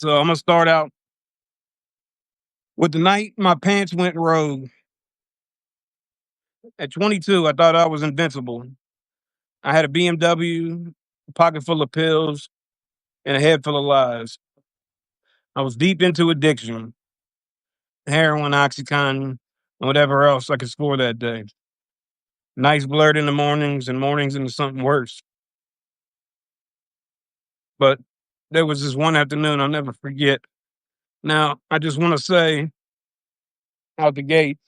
So I'm gonna start out with the night my pants went rogue. At 22, I thought I was invincible. I had a BMW, a pocket full of pills, and a head full of lies. I was deep into addiction, heroin, Oxycontin, and whatever else I could score that day. Nights blurred into mornings and mornings into something worse. But there was this one afternoon I'll never forget. Now, I just want to say out the gate,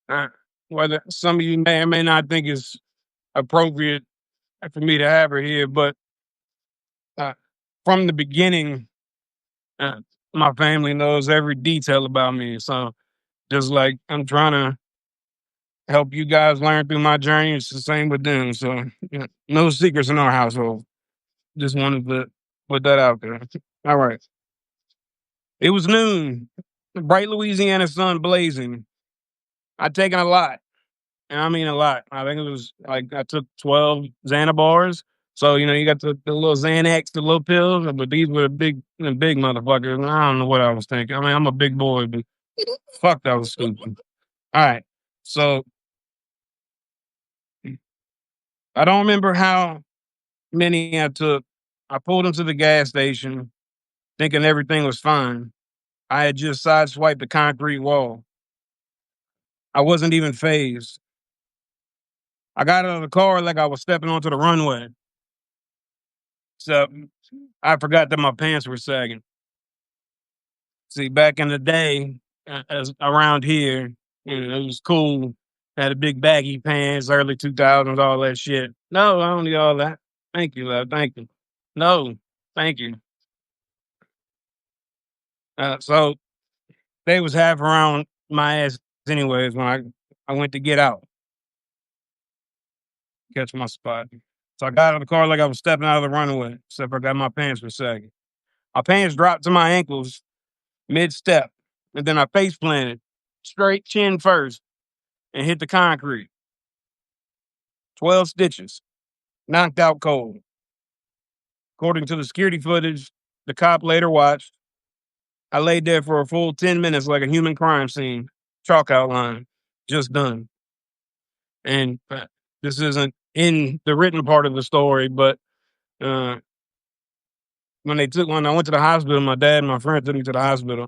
uh, whether some of you may or may not think it's appropriate for me to have her here, but uh, from the beginning, uh, my family knows every detail about me. So just like I'm trying to help you guys learn through my journey, it's the same with them. So no secrets in our household. Just wanted to put that out there. All right. It was noon, bright Louisiana sun blazing. I'd taken a lot, and I mean a lot. I think it was like I took 12 Xanabars. So, you got the little Xanax, the little pills, but these were the big motherfuckers. And I don't know what I was thinking. I mean, I'm a big boy, but fuck, that was stupid. All right. So I don't remember how many I took. I pulled into the gas station thinking everything was fine. I had just sideswiped the concrete wall. I wasn't even phased. I got out of the car like I was stepping onto the runway. So I forgot that my pants were sagging. See, back in the day, as around here, it was cool. Had a big baggy pants, early 2000s, all that shit. No, I don't need all that. Thank you, love. Thank you. No, thank you. So they was half around my ass anyways when I went to get out, catch my spot. So I got out of the car like I was stepping out of the runway, except I got my pants were sagging. My pants dropped to my ankles mid step, and then I face planted straight chin first and hit the concrete. 12 stitches, knocked out cold. According to the security footage the cop later watched, I laid there for a full 10 minutes like a human crime scene, chalk outline, just done. And this isn't in the written part of the story, but uh, when I went to the hospital, my dad and my friend took me to the hospital.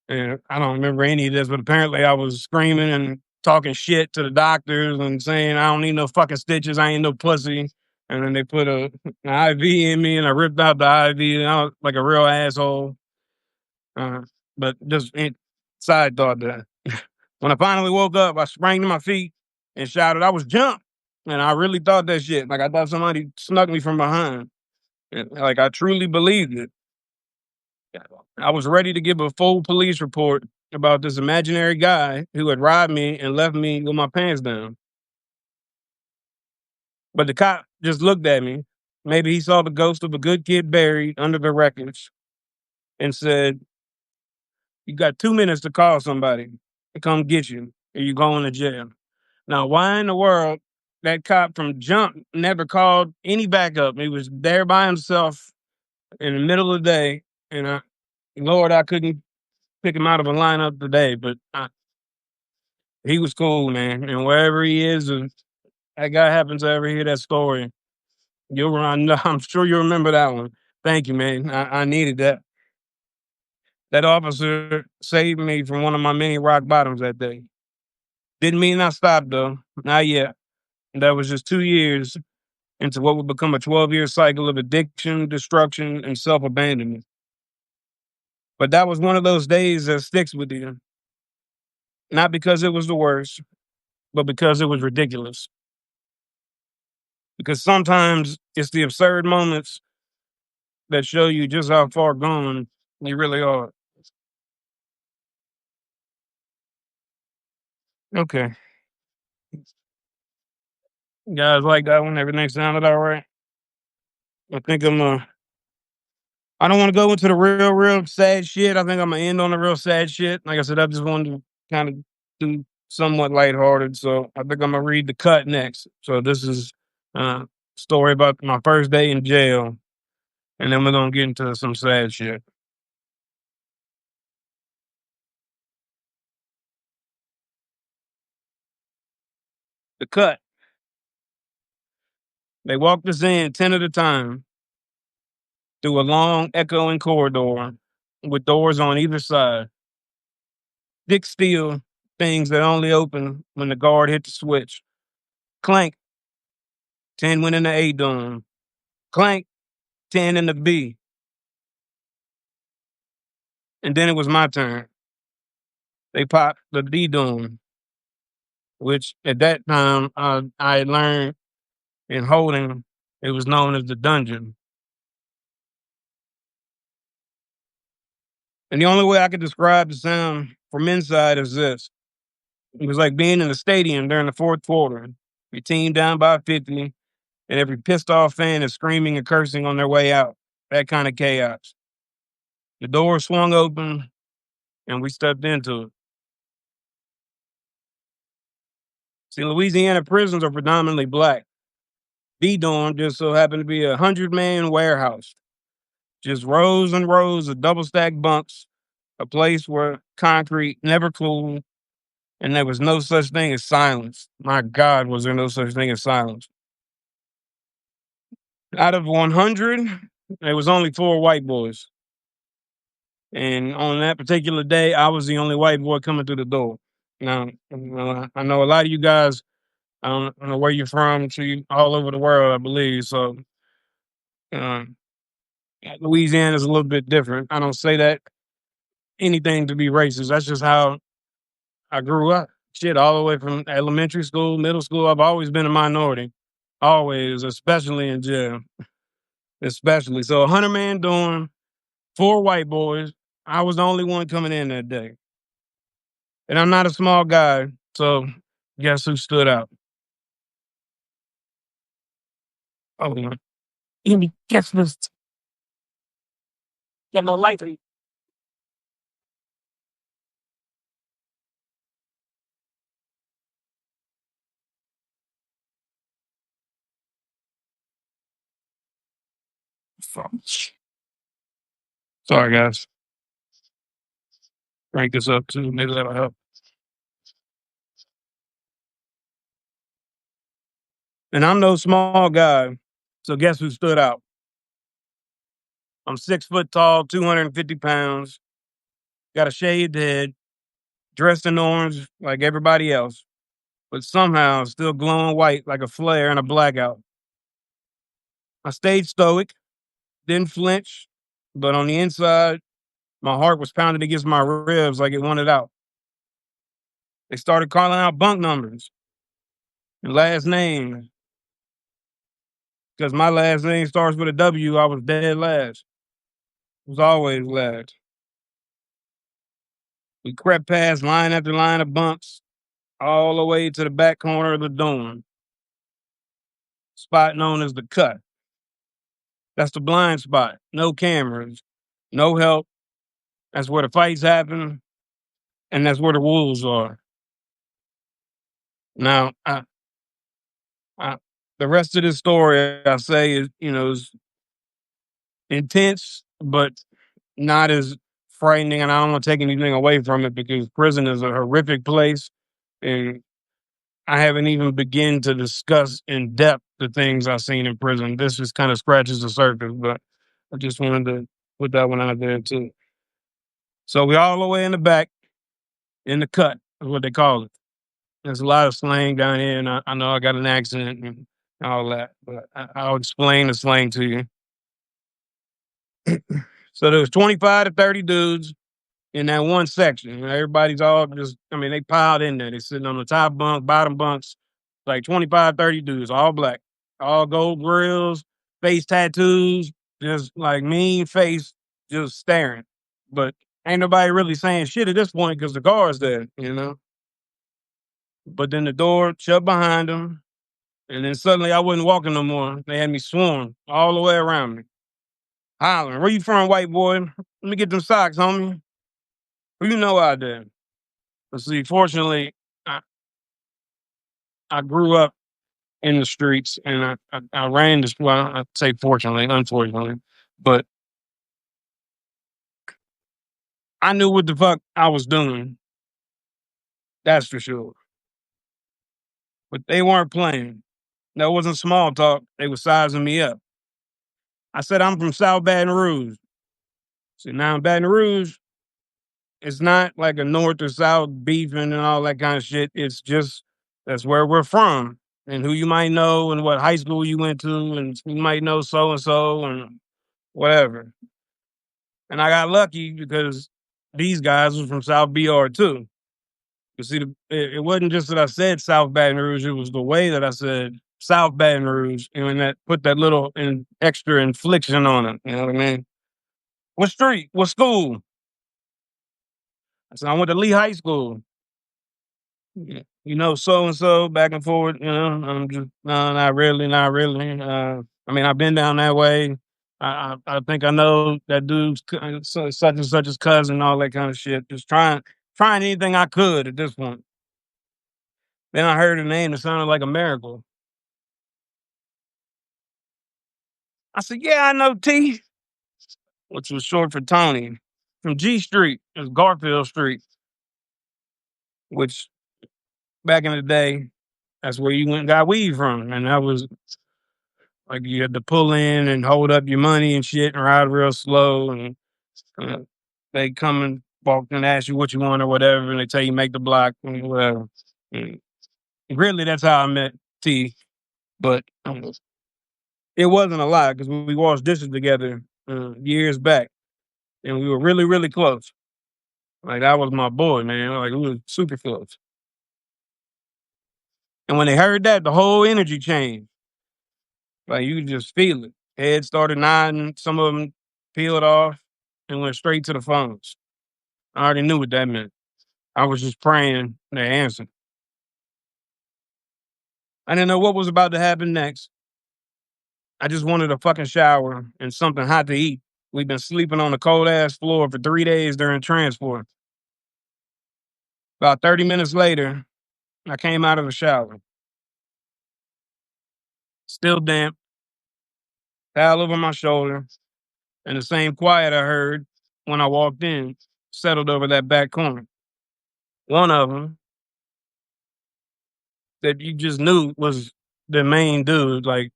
And I don't remember any of this, but apparently I was screaming and talking shit to the doctors and saying, I don't need no fucking stitches. I ain't no pussy. And then they put an IV in me and I ripped out the IV and I was like a real asshole. Uh, but just side thought that when I finally woke up, I sprang to my feet and shouted, I was jumped. And I really thought that shit. Like I thought somebody snuck me from behind. And, like I truly believed it. I was ready to give a full police report about this imaginary guy who had robbed me and left me with my pants down. But the cop just looked at me. Maybe he saw the ghost of a good kid buried under the wreckage and said, you got 2 minutes to call somebody to come get you, or you going to jail. Now, why in the world that cop from Jump never called any backup? He was there by himself in the middle of the day, and Lord, I couldn't pick him out of a lineup today, but he was cool, man. And wherever he is, if that guy happens to ever hear that story, I'm sure you'll remember that one. Thank you, man. I needed that. That officer saved me from one of my many rock bottoms that day. Didn't mean I stopped though. Not yet. That was just 2 years into what would become a 12-year cycle of addiction, destruction, and self-abandonment. But that was one of those days that sticks with you. Not because it was the worst, but because it was ridiculous. Because sometimes it's the absurd moments that show you just how far gone you really are. Okay. You guys like that one? Everything sounded all right? I think I don't want to go into the real sad shit. I think I'm gonna end on the real sad shit. Like I said, I just wanted to kind of do somewhat lighthearted. So I think I'm gonna read the cut next. So this is a story about my first day in jail, and then we're gonna get into some sad shit. The cut. They walked us in 10 at a time through a long, echoing corridor with doors on either side. Thick steel things that only open when the guard hit the switch. Clank, 10 went in the A dome. Clank, 10 in the B. And then it was my turn. They popped the D dome, which at that time I had learned in holding, it was known as the dungeon. And the only way I could describe the sound from inside is this. It was like being in a stadium during the fourth quarter. Your team down by 50, and every pissed off fan is screaming and cursing on their way out. That kind of chaos. The door swung open and we stepped into it. See, Louisiana prisons are predominantly black. D dorm just so happened to be 100-man warehouse. Just rows and rows of double stacked bunks, a place where concrete never cooled, and there was no such thing as silence. My God, was there no such thing as silence. Out of 100, there was only 4 white boys. And on that particular day, I was the only white boy coming through the door. Now, I know a lot of you guys, I don't know where you're from, all over the world, I believe. So, uh, Louisiana is a little bit different. I don't say that anything to be racist. That's just how I grew up. Shit, all the way from elementary school, middle school, I've always been a minority. Always, especially in jail. Especially. So 100-man dorm, 4 white boys. I was the only one coming in that day. And I'm not a small guy, so guess who stood out? Oh, yeah. Any guess this? Yeah, no light. Sorry, guys. Crank this up too. Maybe that'll help. And I'm no small guy, so guess who stood out? I'm 6 foot tall, 250 pounds, got a shaved head, dressed in orange like everybody else, but somehow still glowing white like a flare in a blackout. I stayed stoic, didn't flinch, but on the inside, my heart was pounding against my ribs like it wanted out. They started calling out bunk numbers and last names. Because my last name starts with a W, I was dead last. Was always last. We crept past line after line of bunks, all the way to the back corner of the dorm. Spot known as the cut. That's the blind spot. No cameras, no help. That's where the fights happen, and that's where the wolves are. Now, I, the rest of this story, I say, is intense, but not as frightening. And I don't want to take anything away from it because prison is a horrific place, and I haven't even begun to discuss in depth the things I've seen in prison. This just kind of scratches the surface, but I just wanted to put that one out there too. So we all the way in the back, in the cut, is what they call it. There's a lot of slang down here, and I know I got an accent and all that, but I'll explain the slang to you. So there was 25 to 30 dudes in that one section. Everybody's all just, they piled in there. They're sitting on the top bunk, bottom bunks, like 25, 30 dudes, all black, all gold grills, face tattoos, just like mean face, just staring. But ain't nobody really saying shit at this point because the guard's there. But then the door shut behind them, and then suddenly I wasn't walking no more. They had me swarmed all the way around me, hollering, "Where you from, white boy? Let me get them socks, homie. Who you know out there?" But see, fortunately, I, I grew up in the streets, and I ran this. Well, I say fortunately, unfortunately, but I knew what the fuck I was doing. That's for sure. but they weren't playing. That wasn't small talk. They were sizing me up. I said, I'm from South Baton Rouge. So now in Baton Rouge, it's not like a North or South beefing and all that kind of shit. It's just that's where we're from and who you might know and what high school you went to and you might know so and whatever. And I got lucky because these guys were from South BR too. You see, it wasn't just that I said South Baton Rouge; it was the way that I said South Baton Rouge, and that put that little extra infliction on it. You know what I mean? What street? What school? I said I went to Lee High School. Yeah. You know, so and so, back and forward. You know, I'm just no, not really, not really. I mean, I've been down that way. I think I know that dude's such and such's cousin, all that kind of shit. Just trying anything I could at this point. Then I heard a name that sounded like a miracle. I said, "Yeah, I know T," which was short for Tony, from G Street. It's Garfield Street, which back in the day, that's where you went and got weed from, and that was like you had to pull in and hold up your money and shit and ride real slow, and uh, they come and walk and ask you what you want or whatever, and they tell you make the block and whatever. And really, that's how I met T. But it wasn't a lot because we washed dishes together years back, and we were really, really close. Like that was my boy, man. Like we were super close. And when they heard that, the whole energy changed. Like you could just feel it. Head started nodding. Some of them peeled off and went straight to the phones. I already knew what that meant. I was just praying they answered. I didn't know what was about to happen next. I just wanted a fucking shower and something hot to eat. We've been sleeping on a cold ass floor for 3 days during transport. About 30 minutes later, I came out of the shower, still damp, towel over my shoulder, and the same quiet I heard when I walked in settled over that back corner. One of them that you just knew was the main dude. Like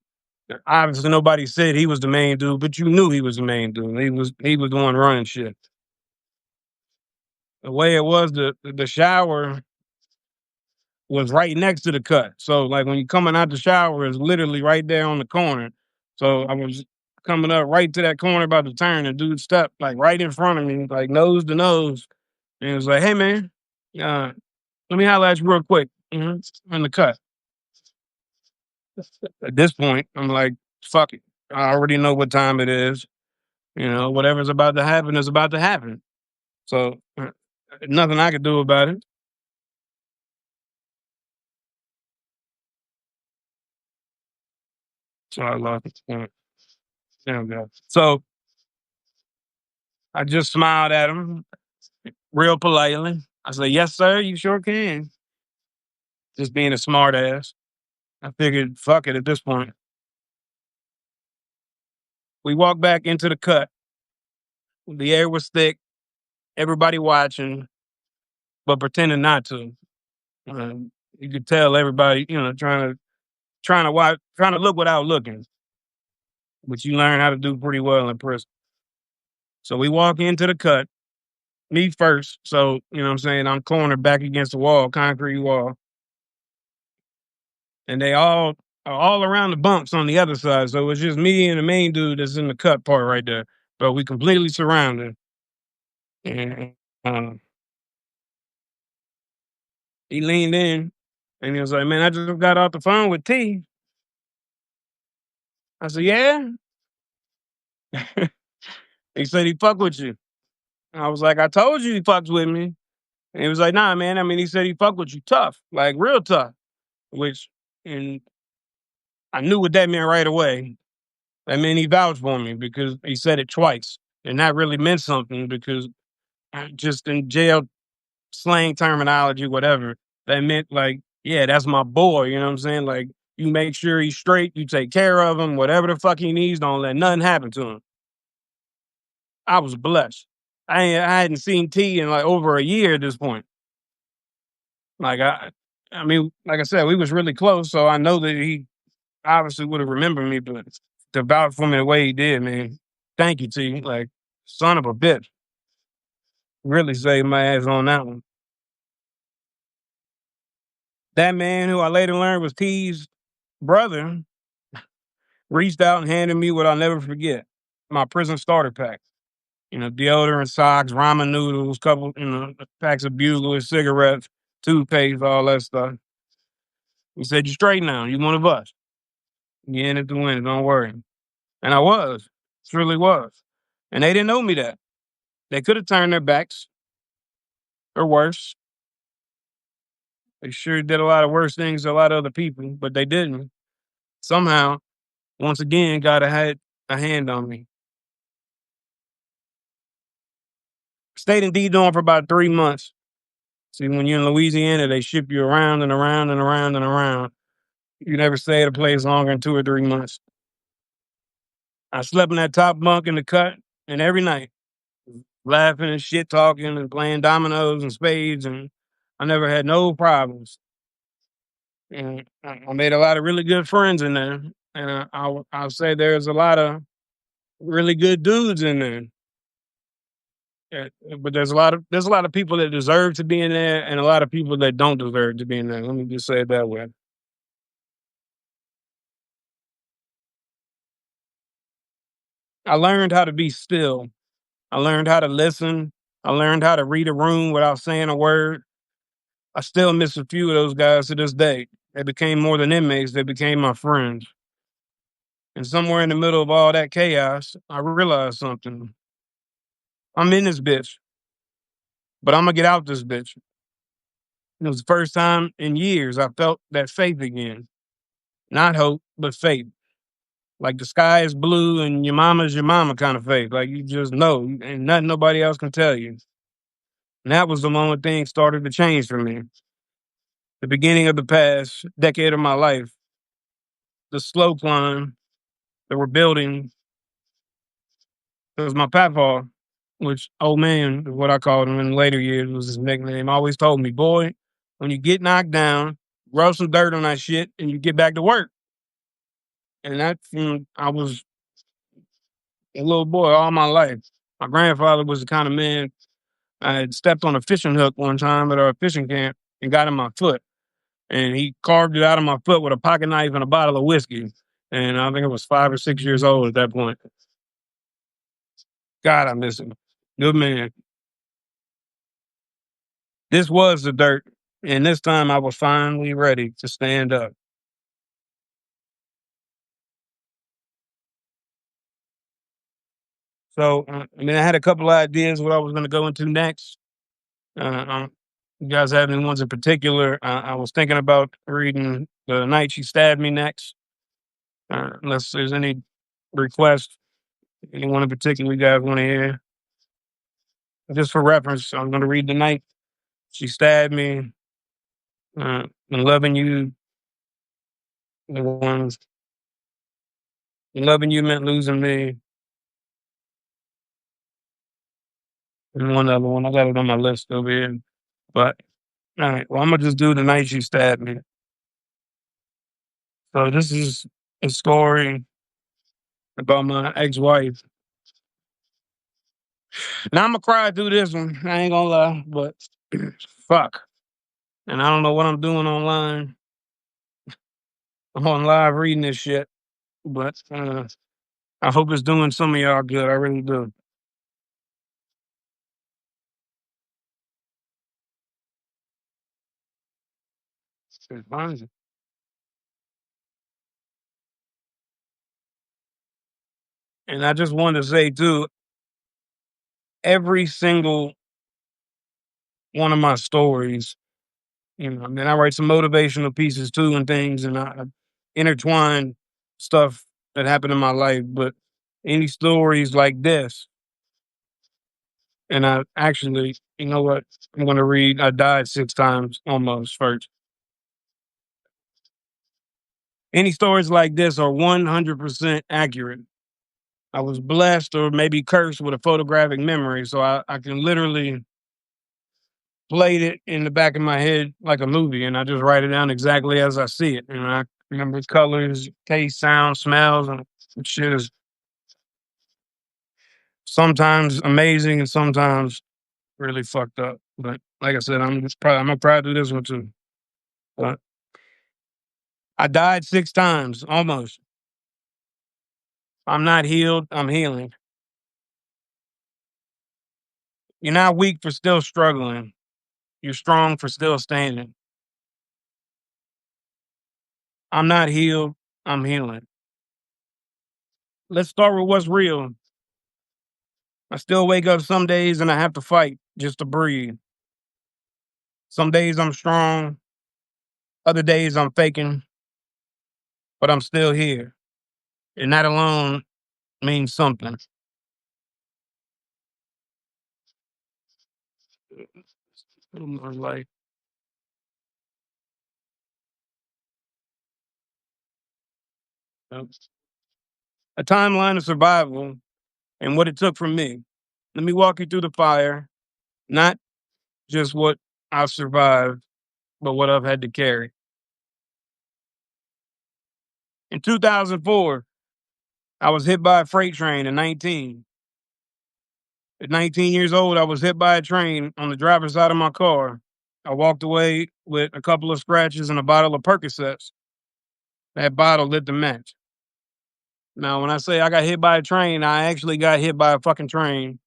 obviously nobody said he was the main dude, but you knew he was the main dude. He was the one running shit. The way it was, the shower was right next to the cut. So like when you coming out the shower, it's literally right there on the corner. So I was coming up right to that corner about to turn, and dude stepped like right in front of me, like nose to nose. And it was like, hey man, let me holler at you real quick. In the cut. At this point, I'm like, fuck it. I already know what time it is. You know, whatever's about to happen is about to happen. So nothing I could do about it. So I lost it. There we go. So I just smiled at him real politely. I said, yes, sir, you sure can. Just being a smart ass. I figured, fuck it at this point. We walked back into the cut. The air was thick, everybody watching, but pretending not to. You could tell everybody, trying to watch, trying to look without looking, which you learn how to do pretty well in prison. So we walk into the cut, me first. So, you know what I'm saying? I'm cornered back against the wall, concrete wall. And they all are all around the bumps on the other side. So it's just me and the main dude that's in the cut part right there. But we completely surrounded. And he leaned in and he was like, man, I just got off the phone with T. I said, yeah. He said he fuck with you. I was like, I told you he fucks with me. And he was like, nah, man. I mean, he said he fuck with you tough, like real tough. Which, and I knew what that meant right away. That meant he vouched for me because he said it twice. And that really meant something because just in jail slang terminology, whatever, that meant like, yeah, that's my boy. You know what I'm saying? Like, you make sure he's straight, you take care of him, whatever the fuck he needs, don't let nothing happen to him. I was blessed. I hadn't seen T in like over a year at this point. Like I mean, like I said, we was really close, so I know that he obviously would have remembered me, but to vouch for me the way he did, man, thank you, T. Like, son of a bitch. Really saved my ass on that one. That man who I later learned was T's brother reached out and handed me what I'll never forget, my prison starter pack. Deodorant, socks, ramen noodles, couple, packs of buglers, cigarettes, toothpaste, all that stuff. He said, "You straight now. You one of us. You in it to win it. Don't worry." And I was, truly was. And they didn't know me that. They could have turned their backs or worse. They sure did a lot of worse things to a lot of other people, but they didn't. Somehow, once again, God had a hand on me. Stayed in D-Dorm for about 3 months. See, when you're in Louisiana, they ship you around and around and around and around. You never stay at a place longer than 2 or 3 months. I slept in that top bunk in the cut, and every night, laughing and shit talking and playing dominoes and spades, and I never had no problems. And I made a lot of really good friends in there, and I'll say there's a lot of really good dudes in there. But there's a lot of people that deserve to be in there, and a lot of people that don't deserve to be in there. Let me just say it that way. I learned how to be still. I learned how to listen. I learned how to read a room without saying a word. I still miss a few of those guys to this day. They became more than inmates, they became my friends. And somewhere in the middle of all that chaos, I realized something. I'm in this bitch, but I'm gonna get out this bitch. It was the first time in years I felt that faith again. Not hope, but faith. Like the sky is blue and your mama kind of faith. Like you just know, and nothing nobody else can tell you. And that was the moment things started to change for me. The beginning of the past decade of my life, the slow climb, the rebuilding. It was my papa, which old man is what I called him in later years was his nickname. Always told me, boy, when you get knocked down, rub some dirt on that shit and you get back to work. And I was a little boy all my life. My grandfather was the kind of man. I had stepped on a fishing hook one time at our fishing camp and got in my foot. And he carved it out of my foot with a pocket knife and a bottle of whiskey. And I think I was 5 or 6 years old at that point. God, I miss him. Good man. This was the dirt. And this time I was finally ready to stand up. So, I had a couple of ideas what I was going to go into next. You guys have any ones in particular? I was thinking about reading The Night She Stabbed Me next. Unless there's any request, anyone in particular you guys want to hear. Just for reference, I'm going to read The Night She Stabbed Me. And Loving You, the ones. And Loving You Meant Losing Me. And one other one. I got it on my list over here. But, all right. Well, I'm going to just do The Night She Stabbed Me. So this is a story about my ex-wife. Now I'm gonna cry through this one. I ain't gonna lie, but fuck. And I don't know what I'm doing online. I'm on live reading this shit, but I hope it's doing some of y'all good. I really do. And I just wanted to say too, every single one of my stories, I write some motivational pieces too and things, and I intertwine stuff that happened in my life. But any stories like this, and I actually, you know what? I'm going to read. I died 6 times almost first. Any stories like this are 100% accurate. I was blessed or maybe cursed with a photographic memory, so I can literally played it in the back of my head like a movie, and I just write it down exactly as I see it. And I remember colors, taste, sound, smells, and shit is sometimes amazing and sometimes really fucked up. But like I said, I'm gonna probably do this one too. But I died 6 times, almost. I'm not healed. I'm healing. You're not weak for still struggling. You're strong for still standing. I'm not healed. I'm healing. Let's start with what's real. I still wake up some days and I have to fight just to breathe. Some days I'm strong. Other days I'm faking, but I'm still here. And that alone means something. Little more light. A timeline of survival and what it took from me. Let me walk you through the fire, not just what I've survived, but what I've had to carry. In 2004, I was hit by a freight train at 19. At 19 years old, I was hit by a train on the driver's side of my car. I walked away with a couple of scratches and a bottle of Percocets. That bottle lit the match. Now, when I say I got hit by a train, I actually got hit by a fucking train.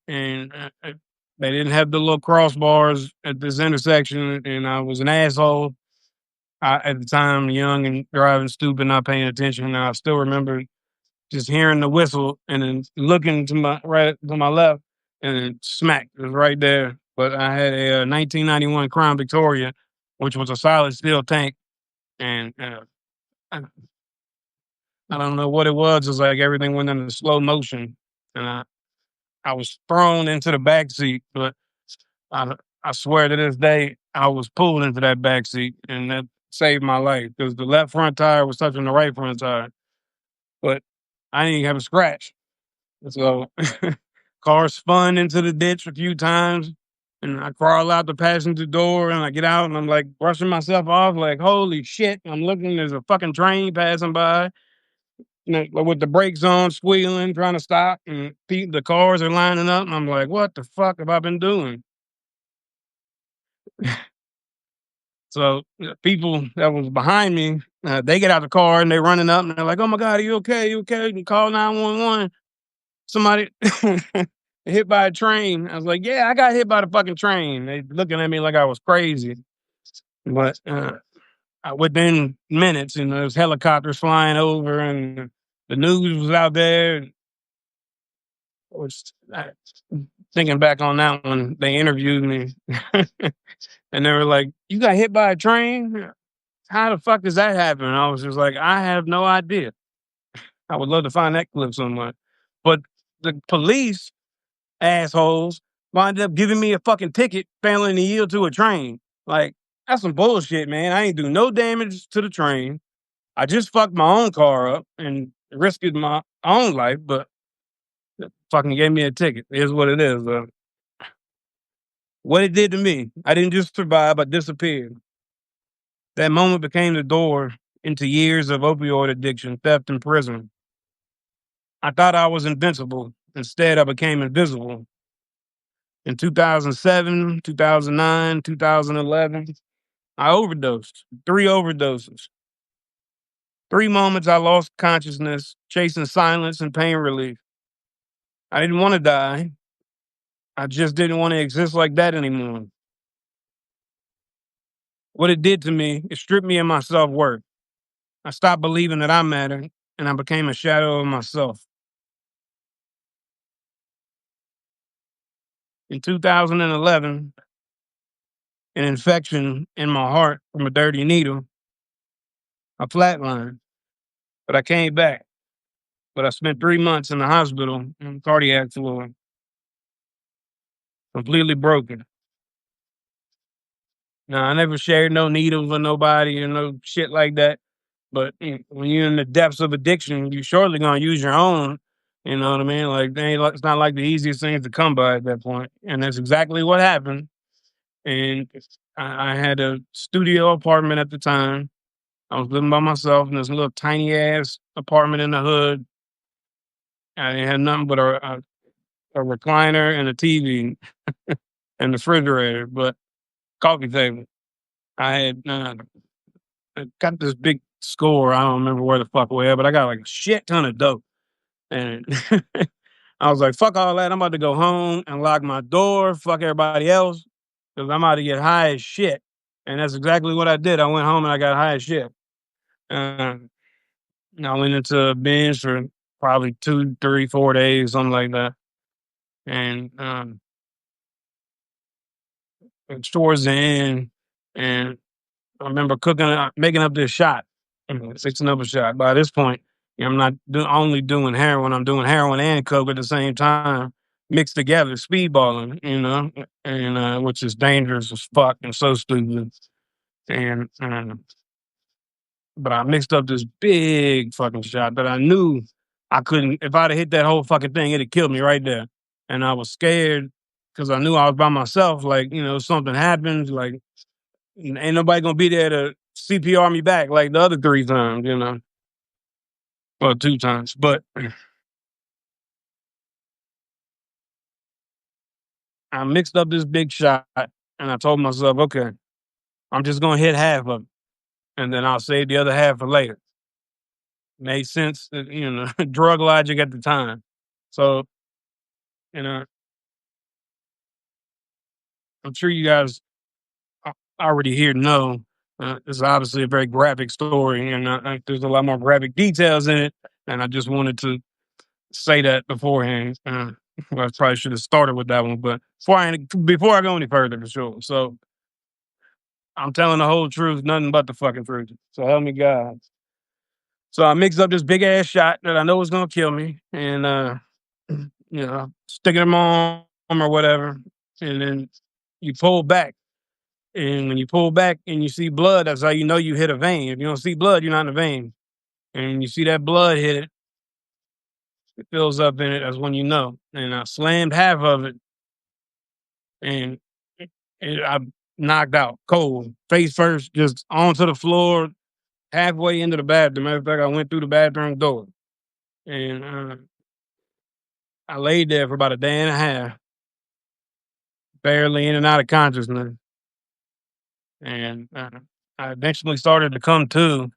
And they didn't have the little crossbars at this intersection, and I was an asshole. At the time, young and driving stupid, not paying attention. And I still remember just hearing the whistle and then looking to my right to my left, and then smack, it was right there. But I had a 1991 Crown Victoria, which was a solid steel tank, and I, I don't know what it was. It's like everything went into slow motion, and I was thrown into the back seat. But I I swear to this day, I was pulled into that back seat, and that saved my life because the left front tire was touching the right front tire. But I didn't even have a scratch. So car spun into the ditch a few times, and I crawl out the passenger door, and I get out, and I'm like brushing myself off, like holy shit! I'm looking, there's a fucking train passing by, like, with the brakes on, squealing, trying to stop, and the cars are lining up, and I'm like, what the fuck have I been doing? So people that was behind me, they get out the car and they're running up, and they're like, "Oh my god, are you okay? You okay? You can call 911." Somebody hit by a train. I was like, "Yeah, I got hit by the fucking train." They looking at me like I was crazy, but within minutes, there's helicopters flying over, and the news was out there. Which, thinking back on that one, they interviewed me, and they were like, "You got hit by a train? How the fuck does that happen?" And I was just like, "I have no idea." I would love to find that clip somewhere. But the police assholes wind up giving me a fucking ticket failing to yield to a train. Like, that's some bullshit, man. I ain't do no damage to the train. I just fucked my own car up and risked my own life, but fucking gave me a ticket. It is what it is. What it did to me, I didn't just survive, I disappeared. That moment became the door into years of opioid addiction, theft, and prison. I thought I was invincible. Instead, I became invisible. In 2007, 2009, 2011, I overdosed. 3 overdoses. 3 moments I lost consciousness, chasing silence and pain relief. I didn't want to die. I just didn't want to exist like that anymore. What it did to me, it stripped me of my self worth. I stopped believing that I mattered, and I became a shadow of myself. In 2011, an infection in my heart from a dirty needle, I flatlined, but I came back. But I spent 3 months in the hospital on cardiac floor, completely broken. Now, I never shared no needles with nobody or no shit like that. But when you're in the depths of addiction, you surely gonna use your own. You know what I mean? Like, it's not like the easiest things to come by at that point. And that's exactly what happened. and I had a studio apartment at the time. I was living by myself in this little tiny ass apartment in the hood. I didn't have nothing but a recliner and a TV and the refrigerator, but coffee table. I had I got this big score. I don't remember where the fuck we at, but I got like a shit ton of dope. And I was like, fuck all that. I'm about to go home and lock my door. Fuck everybody else. Because I'm about to get high as shit. And that's exactly what I did. I went home and I got high as shit. Uh, I went into a binge for probably 2, 3, 4 days, something like that. And towards the end, and I remember making up this shot, fixing up a shot. By this point, I'm not only doing heroin; I'm doing heroin and coke at the same time, mixed together, speedballing. And which is dangerous as fuck and so stupid. And but I mixed up this big fucking shot that I knew I couldn't. If I'd have hit that whole fucking thing, it'd kill me right there. And I was scared because I knew I was by myself. Like, something happens, like ain't nobody gonna be there to CPR me back like the other 3 times, or 2 times. But I mixed up this big shot, and I told myself, okay, I'm just gonna hit half of it, and then I'll save the other half for later. Made sense, drug logic at the time. So, you know, I'm sure you guys already here know. It's obviously a very graphic story, and there's a lot more graphic details in it. And I just wanted to say that beforehand. Well, I probably should have started with that one, but before I go any further, for sure. So I'm telling the whole truth, nothing but the fucking truth. So help me God. So I mixed up this big ass shot that I know was gonna kill me, and stick it in my arm or whatever, and then you pull back. And when you pull back and you see blood, that's how you know you hit a vein. If you don't see blood, you're not in a vein. And when you see that blood hit it, it fills up in it. That's when you know. And I slammed half of it, and I knocked out cold, face first, just onto the floor, halfway into the bathroom. Matter of fact, I went through the bathroom door, and I laid there for about a day and a half, barely in and out of consciousness. And I eventually started to come to.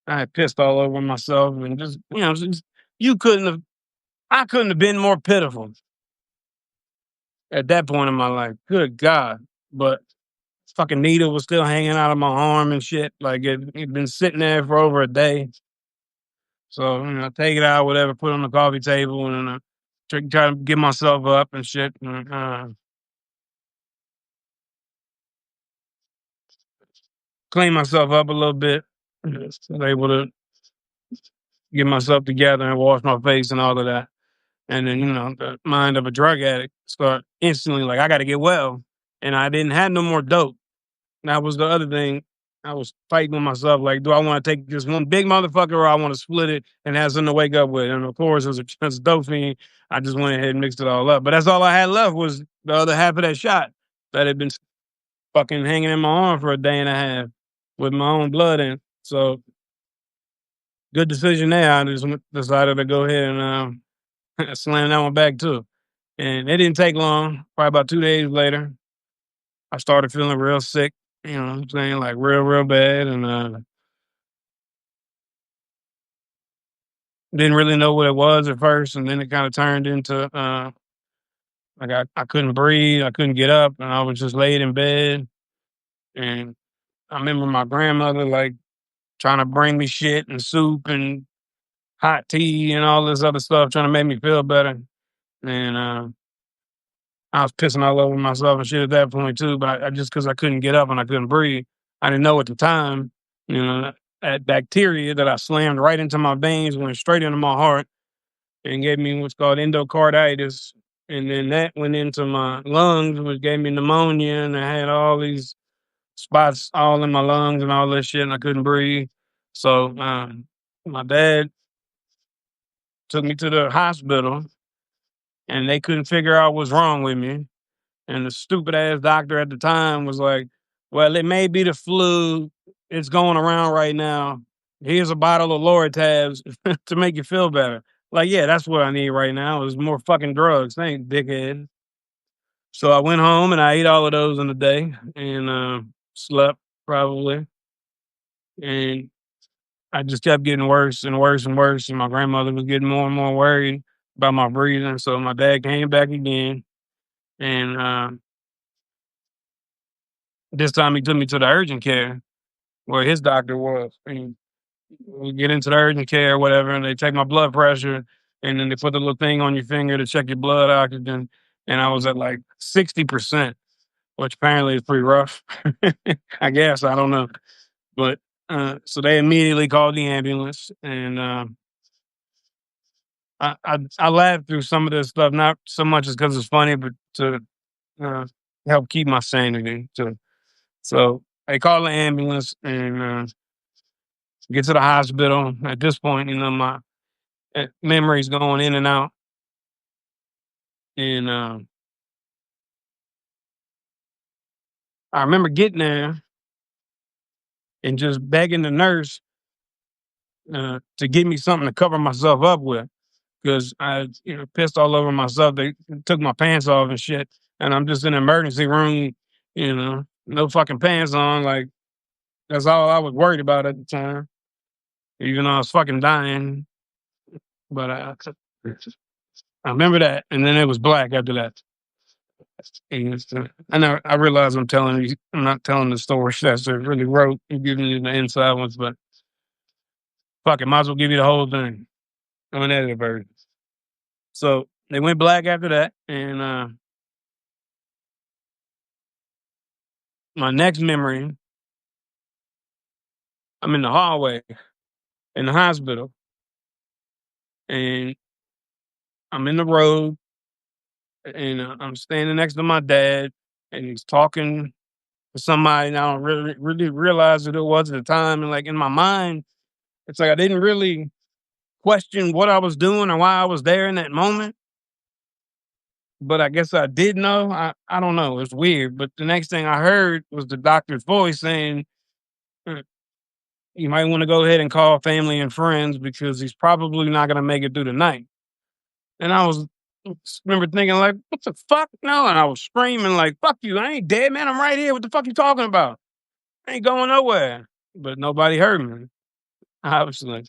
I had pissed all over myself, and just you couldn't have. I couldn't have been more pitiful at that point in my life. Good God! But fucking needle was still hanging out of my arm and shit. Like it'd been sitting there for over a day. So take it out, whatever, put it on the coffee table, and try to get myself up and shit. And, clean myself up a little bit. Just was able to get myself together and wash my face and all of that. And then, the mind of a drug addict start instantly like, I got to get well. And I didn't have no more dope. That was the other thing. I was fighting with myself. Like, do I want to take this one big motherfucker or I want to split it and have something to wake up with? And of course, as a dope fiend, I just went ahead and mixed it all up. But that's all I had left was the other half of that shot that had been fucking hanging in my arm for a day and a half with my own blood in. So, good decision there. I just decided to go ahead and slam that one back too. And it didn't take long. Probably about 2 days later, I started feeling real sick. You know what I'm saying? Like real, real bad. And didn't really know what it was at first. And then it kind of turned into like I couldn't breathe. I couldn't get up. And I was just laid in bed. And I remember my grandmother like trying to bring me shit and soup and hot tea and all this other stuff, trying to make me feel better. And I was pissing all over myself and shit at that point too. But I just because I couldn't get up and I couldn't breathe, I didn't know at the time. That bacteria that I slammed right into my veins went straight into my heart and gave me what's called endocarditis. And then that went into my lungs, which gave me pneumonia, and I had all these spots all in my lungs and all this shit, and I couldn't breathe. So my dad took me to the hospital, and they couldn't figure out what's wrong with me. And the stupid ass doctor at the time was like, "Well, it may be the flu. It's going around right now. Here's a bottle of Lortabs to make you feel better." Like, yeah, that's what I need right now is more fucking drugs. Thanks, dickhead. So I went home and I ate all of those in a day and slept probably. And I just kept getting worse and worse and worse. And my grandmother was getting more and more worried about my breathing. So my dad came back again. And this time he took me to the urgent care where his doctor was. And we get into the urgent care or whatever, and they take my blood pressure. And then they put the little thing on your finger to check your blood oxygen. And I was at like 60%, which apparently is pretty rough. I guess. I don't know. But so they immediately called the ambulance. And I laughed through some of this stuff, not so much as because it's funny, but to uh, help keep my sanity. So they call the ambulance and get to the hospital. At this point, my memory's going in and out, and I remember getting there and just begging the nurse to give me something to cover myself up with because I, pissed all over myself. They took my pants off and shit, and I'm just in the emergency room, no fucking pants on. Like that's all I was worried about at the time, even though I was fucking dying. But I remember that, and then it was black after that. And I know I realize I'm not telling the story that's really wrote and giving you the inside ones, but fuck it, might as well give you the whole thing. I'm an edited version. So they went black after that, and my next memory, I'm in the hallway in the hospital, and I'm in the road, and I'm standing next to my dad, and he's talking to somebody, and I don't really realize what it was at the time, and like in my mind, it's like I didn't really question what I was doing or why I was there in that moment. But I guess I did know. I don't know. It's weird. But the next thing I heard was the doctor's voice saying, "Uh, you might want to go ahead and call family and friends because he's probably not going to make it through the night." And I was remember thinking like, what the fuck? No. And I was screaming like, fuck you. I ain't dead, man. I'm right here. What the fuck you talking about? I ain't going nowhere. But nobody heard me, obviously.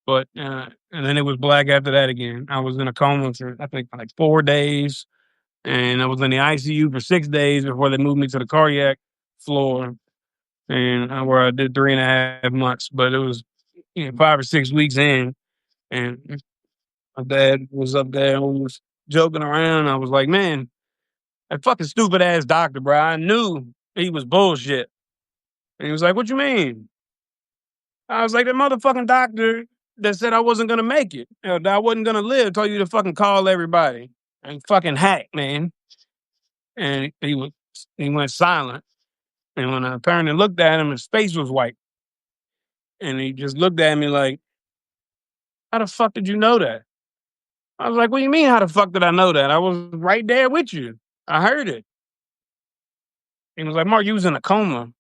But and then it was black after that again. I was in a coma for I think like 4 days, and I was in the ICU for 6 days before they moved me to the cardiac floor, and where I did 3.5 months. But it was 5 or 6 weeks in, and my dad was up there and we was joking around. I was like, man, that fucking stupid ass doctor, bro. I knew he was bullshit. And he was like, what you mean? I was like, the motherfucking doctor that said I wasn't gonna make it, that I wasn't gonna live, told you to fucking call everybody and fucking hack, man. And he went silent. And when I turned and looked at him, his face was white. And he just looked at me like, how the fuck did you know that? I was like, what do you mean, how the fuck did I know that? I was right there with you. I heard it. He was like, Mark, you was in a coma.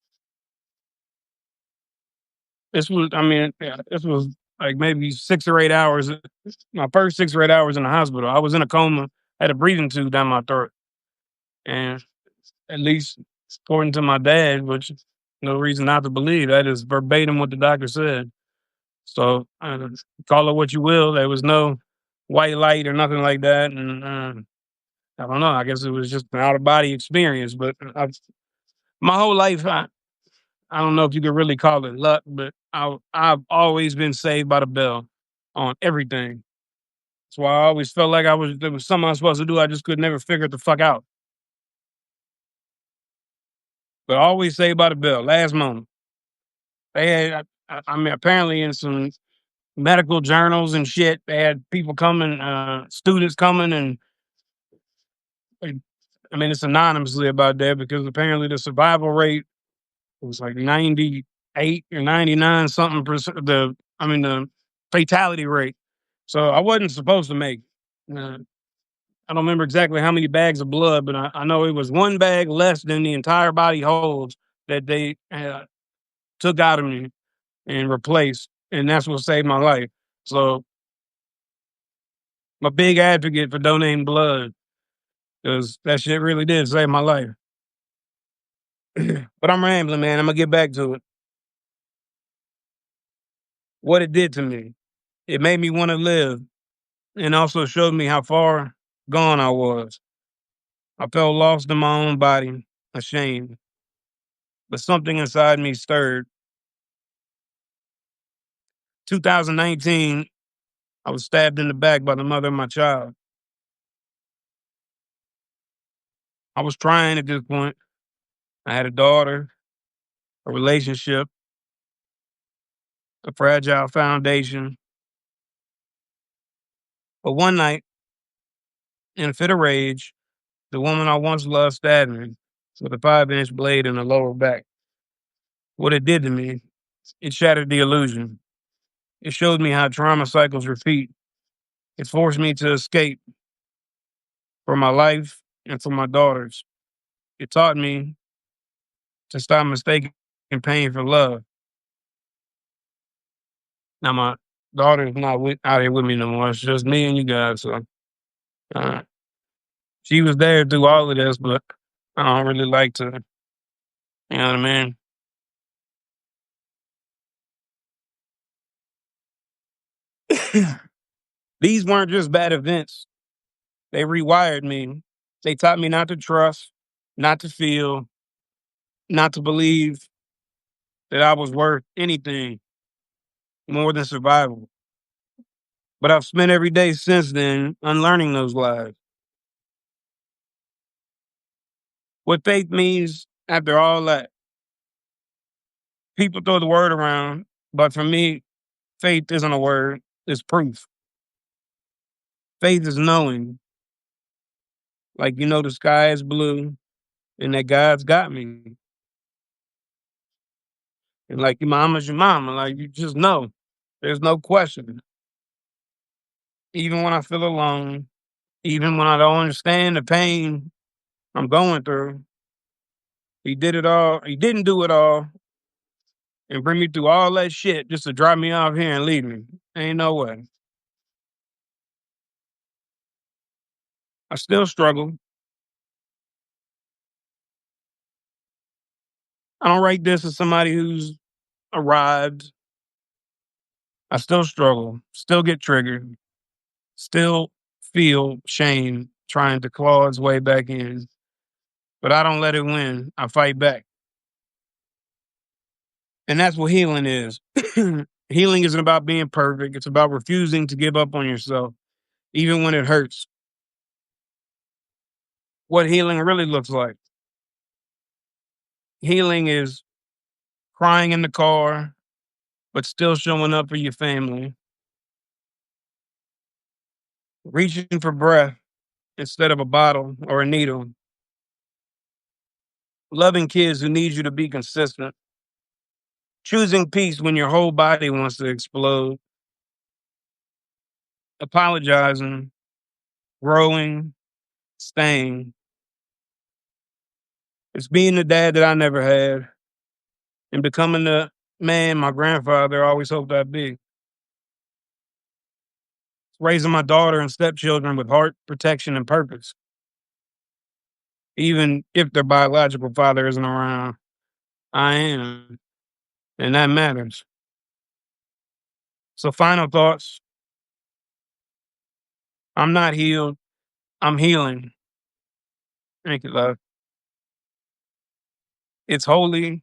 This was like maybe 6 or 8 hours. My first 6 or 8 hours in the hospital. I was in a coma, had a breathing tube down my throat. And at least according to my dad, which no reason not to believe, that is verbatim what the doctor said. So call it what you will. There was no white light or nothing like that. And I don't know. I guess it was just an out of body experience. But my whole life, I don't know if you could really call it luck, but I've always been saved by the bell on everything. That's why I always felt like there was something I was supposed to do. I just could never figure it the fuck out. But always saved by the bell. Last moment. They had, I mean, apparently in some medical journals and shit, they had people coming, students coming, and I mean, it's anonymously about that because apparently the survival rate was like 98 or 99 something percent. The fatality rate. So I wasn't supposed to make it. I don't remember exactly how many bags of blood, but I know it was one bag less than the entire body holds that they took out of me and replaced, and that's what saved my life. So I'm a big advocate for donating blood because that shit really did save my life. But I'm rambling, man. I'm gonna get back to it. What it did to me. It made me want to live and also showed me how far gone I was. I felt lost in my own body, ashamed, but something inside me stirred. 2019, I was stabbed in the back by the mother of my child. I was trying at this point. I had a daughter, a relationship, a fragile foundation. But one night, in a fit of rage, the woman I once loved stabbed me with a 5-inch blade in the lower back. What it did to me, it shattered the illusion. It showed me how trauma cycles repeat. It forced me to escape for my life and for my daughters. It taught me to stop mistaking pain for love. Now my daughter's not out here with me no more. It's just me and you guys. So uh, she was there through all of this, but I don't really like to. You know what I mean? These weren't just bad events. They rewired me. They taught me not to trust, not to feel, not to believe that I was worth anything more than survival. But I've spent every day since then unlearning those lies. What faith means after all that, people throw the word around, but for me, faith isn't a word, it's proof. Faith is knowing, like, the sky is blue and that God's got me. And like, your mama's your mama. Like, you just know. There's no question. Even when I feel alone, even when I don't understand the pain I'm going through, he did it all. He didn't do it all and bring me through all that shit just to drop me off here and leave me. Ain't no way. I still struggle. I don't write this as somebody who's arrived. I still struggle, still get triggered, still feel shame trying to claw its way back in. But I don't let it win. I fight back. And that's what healing is. Healing isn't about being perfect. It's about refusing to give up on yourself, even when it hurts. What healing really looks like. Healing is crying in the car, but still showing up for your family, reaching for breath instead of a bottle or a needle, loving kids who need you to be consistent, choosing peace when your whole body wants to explode, apologizing, growing, staying. It's being the dad that I never had and becoming the man my grandfather always hoped I'd be. It's raising my daughter and stepchildren with heart, protection, and purpose, even if their biological father isn't around. I am, and that matters. So, final thoughts. I'm not healed. I'm healing. Thank you, love. It's holy.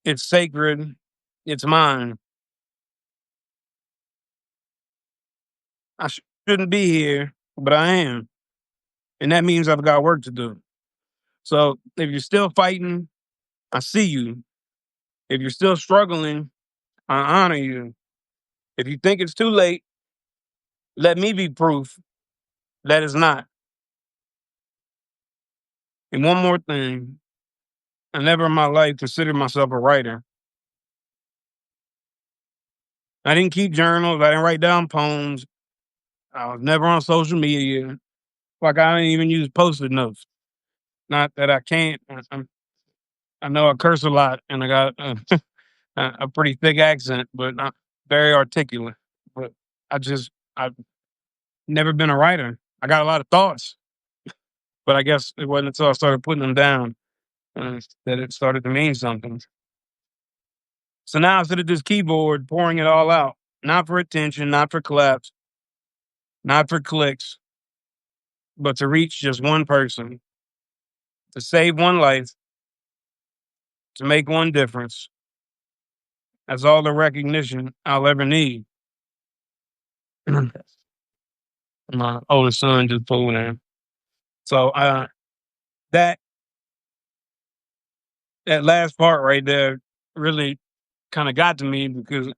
It's sacred. It's mine. I shouldn't be here, but I am. And that means I've got work to do. So if you're still fighting, I see you. If you're still struggling, I honor you. If you think it's too late, let me be proof that it's not. And one more thing, I never in my life considered myself a writer. I didn't keep journals. I didn't write down poems. I was never on social media Like I don't even use Post-it notes. Not that I can't. I know I curse a lot and I got a pretty thick accent, but I'm very articulate. But I've never been a writer. I got a lot of thoughts, but I guess it wasn't until I started putting them down that it started to mean something. So now I sit at this keyboard pouring it all out, not for attention, not for claps, not for clicks, but to reach just one person, to save one life, to make one difference. That's all the recognition I'll ever need. My oldest son just pulled in. So that that last part right there really kind of got to me because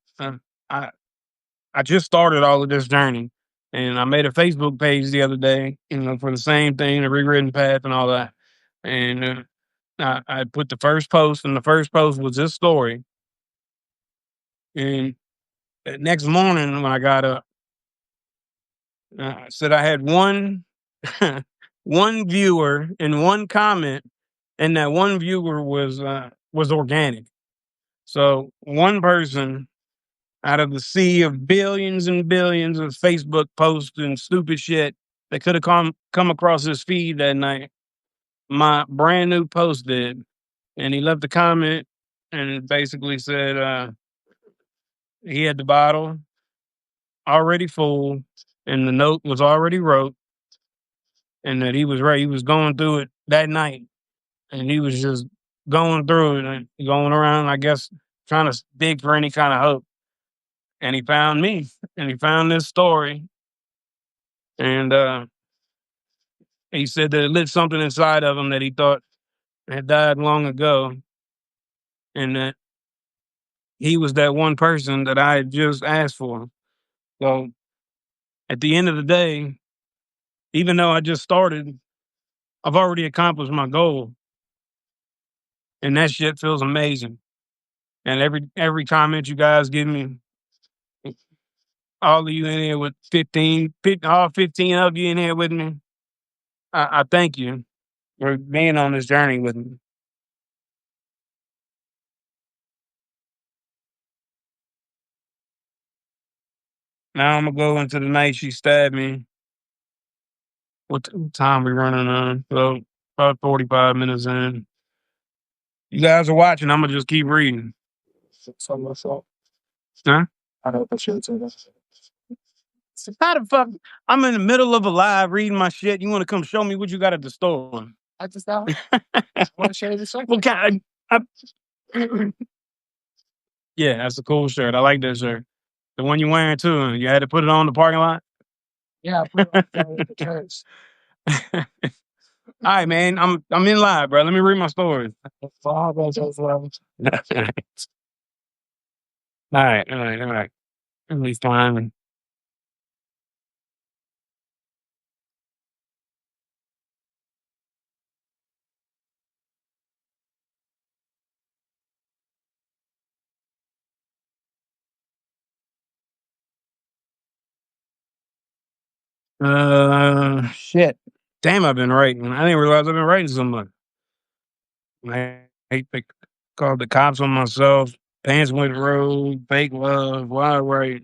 I I just started all of this journey, and I made a Facebook page the other day, for the same thing, the rewritten path and all that. And I put the first post, and the first post was this story. And the next morning when I got up, I said I had one one viewer and one comment, and that one viewer was organic. So one person out of the sea of billions and billions of Facebook posts and stupid shit that could have come across his feed that night, my brand new post did, and he left a comment and it basically said he had the bottle already full, and the note was already wrote, and that he was ready. He was going through it that night, and he was just going through it and going around, I guess, trying to dig for any kind of hope. And he found me, and he found this story, and he said that it lit something inside of him that he thought had died long ago, and that he was that one person that I had just asked for. So at the end of the day, even though I just started, I've already accomplished my goal, and that shit feels amazing. And every comment you guys give me, all of you in here with 15, all 15 of you in here with me, I thank you for being on this journey with me. Now I'm gonna go into the night she stabbed me. What time we running on? So about 45 minutes in. You guys are watching. I'm gonna just keep reading. So myself. Huh? I don't appreciate it. So how the fuck? I'm in the middle of a live reading my shit. You want to come show me what you got at the store? I just want to show you the shirt. Well, yeah, that's a cool shirt. I like that shirt. The one you wearing too. You had to put it on the parking lot. Yeah, I put it on the church. All right, man. I'm in live, bro. Let me read my story. All right, all right, all right. At least fine. Shit. Damn, I've been writing. I didn't realize I've been writing so much. I hate to call the cops on myself. Pants went road, fake love, why right?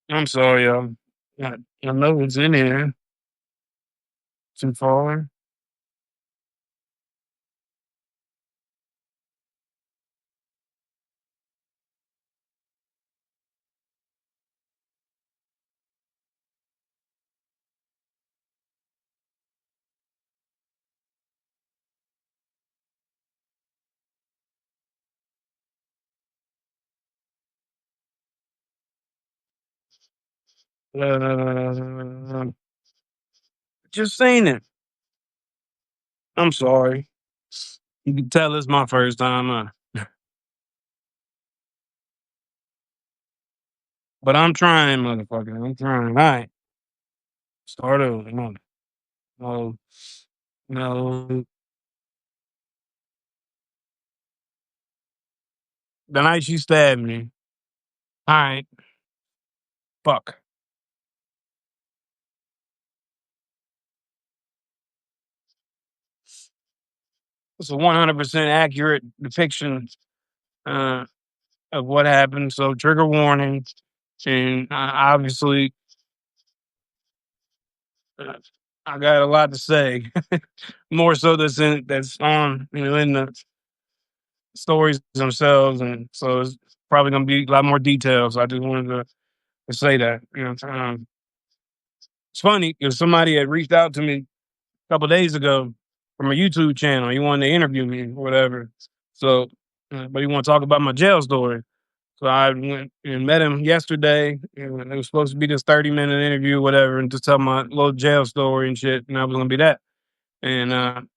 I'm sorry, y'all. I know it's in here. Too far. Uh, just seen it. I'm sorry. You can tell it's my first time, but I'm trying, motherfucker. I'm trying. All right. Start over. No, no, no. The night she stabbed me. All right, fuck. It's a 100% accurate depiction uh, of what happened. So trigger warning, and obviously, uh, I got a lot to say. More so that's on in the stories themselves, and so it's probably gonna be a lot more details. I just wanted to say that. It's funny because somebody had reached out to me a couple days ago from a YouTube channel. He wanted to interview me or whatever. So, but he want to talk about my jail story. So I went and met him yesterday. And it was supposed to be this 30-minute interview, whatever, and to tell my little jail story and shit. And that was gonna be that. And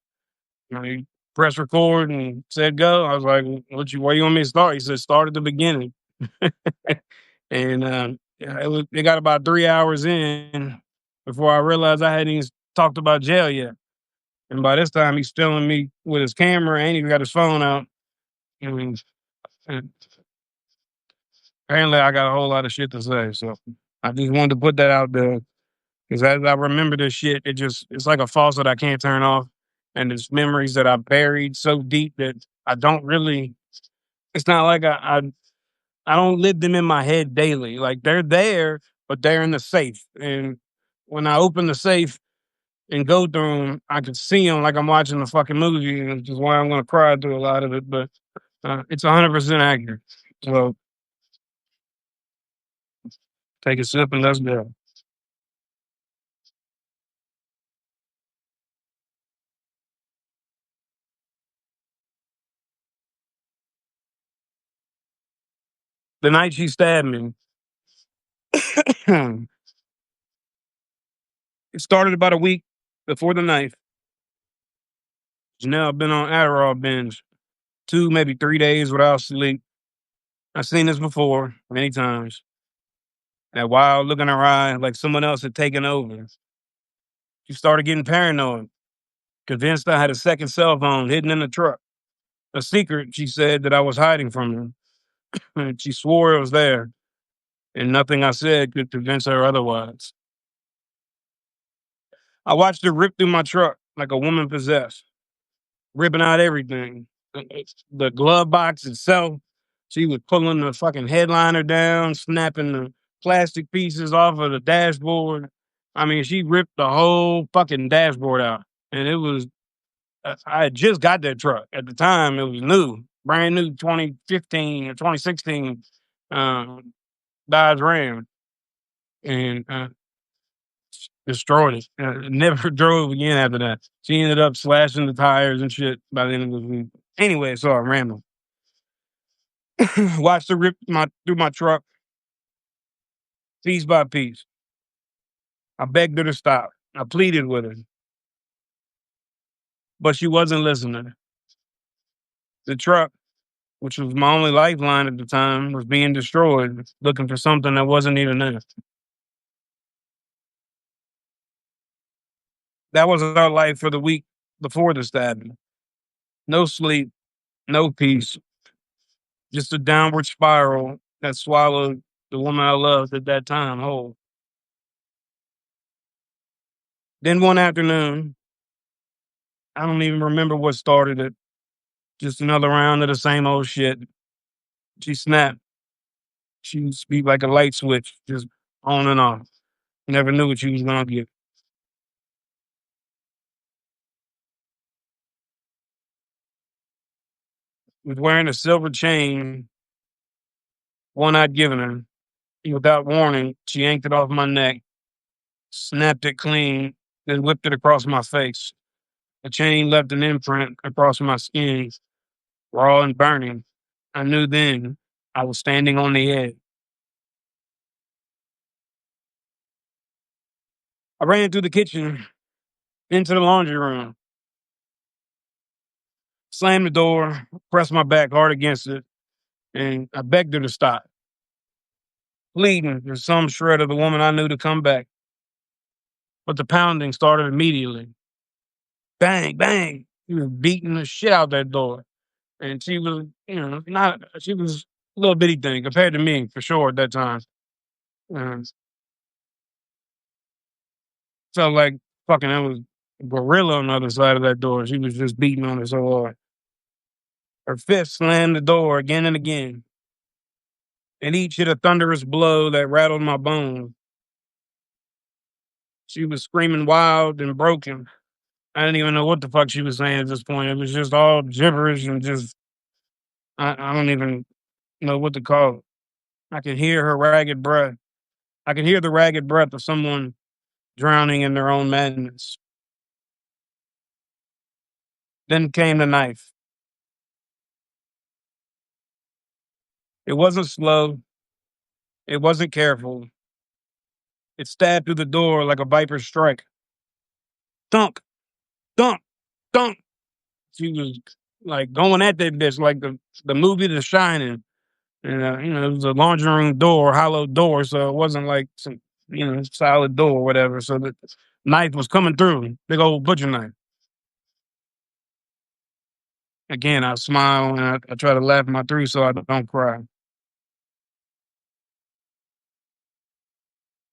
he pressed record and said go. I was like, where you want me to start? He said, start at the beginning. And yeah, it got about 3 hours in before I realized I hadn't even talked about jail yet. And by this time, he's filming me with his camera and he got his phone out. I mean, and apparently, I got a whole lot of shit to say. So I just wanted to put that out there because as I remember this shit, it's like a faucet I can't turn off. And it's memories that I buried so deep that I don't really, it's not like I don't live them in my head daily. Like they're there, but they're in the safe. And when I open the safe and go through them, I can see them like I'm watching a fucking movie, and which is why I'm gonna cry through a lot of it. But it's 100% accurate. So take a sip and let's go. The night she stabbed me, it started about a week before the knife. Now I've been on Adderall binge 2, maybe 3 days without sleep. I've seen this before many times. That wild look in her eye, like someone else had taken over. She started getting paranoid, convinced I had a second cell phone hidden in the truck. A secret, she said, that I was hiding from her. And she swore it was there, and nothing I said could convince her otherwise. I watched her rip through my truck like a woman possessed, ripping out everything. The glove box itself, she was pulling the fucking headliner down, snapping the plastic pieces off of the dashboard. I mean, she ripped the whole fucking dashboard out. And it was I had just got that truck. At the time, it was new, brand new 2015 or 2016 Dodge Ram, and destroyed it. Never drove again after that. She ended up slashing the tires and shit by the end of the week. Anyway, so I rambling. Watched her rip through my truck piece by piece. I begged her to stop. I pleaded with her, but she wasn't listening. The truck, which was my only lifeline at the time, was being destroyed, looking for something that wasn't even there. That was our life for the week before the stabbing. No sleep, no peace, just a downward spiral that swallowed the woman I loved at that time whole. Then one afternoon, I don't even remember what started it, just another round of the same old shit. She snapped. She would speak like a light switch, just on and off. Never knew what she was gonna get. Was wearing a silver chain, one I'd given her. Without warning, she yanked it off my neck, snapped it clean, then whipped it across my face. The chain left an imprint across my skin, raw and burning. I knew then I was standing on the edge. I ran through the kitchen into the laundry room, slammed the door, pressed my back hard against it, and I begged her to stop, pleading for some shred of the woman I knew to come back. but the pounding started immediately. Bang, bang. He was beating the shit out that door. And she was, not she was a little bitty thing compared to me for sure at that time. And felt like fucking there was a gorilla on the other side of that door. She was just beating on it so hard. Her fist slammed the door again and again, and each hit a thunderous blow that rattled my bones. She was screaming wild and broken. I didn't even know what the fuck she was saying at this point. It was just all gibberish and just I don't even know what to call it. I could hear her ragged breath. I could hear the ragged breath of someone drowning in their own madness. Then came the knife. It wasn't slow. It wasn't careful. It stabbed through the door like a viper's strike. Thunk, thunk, thunk. She was like going at that bitch like the movie The Shining. And it was a laundry room door, hollow door, so it wasn't like some solid door or whatever. So the knife was coming through, big old butcher knife. Again, I smile and I try to laugh my through so I don't cry.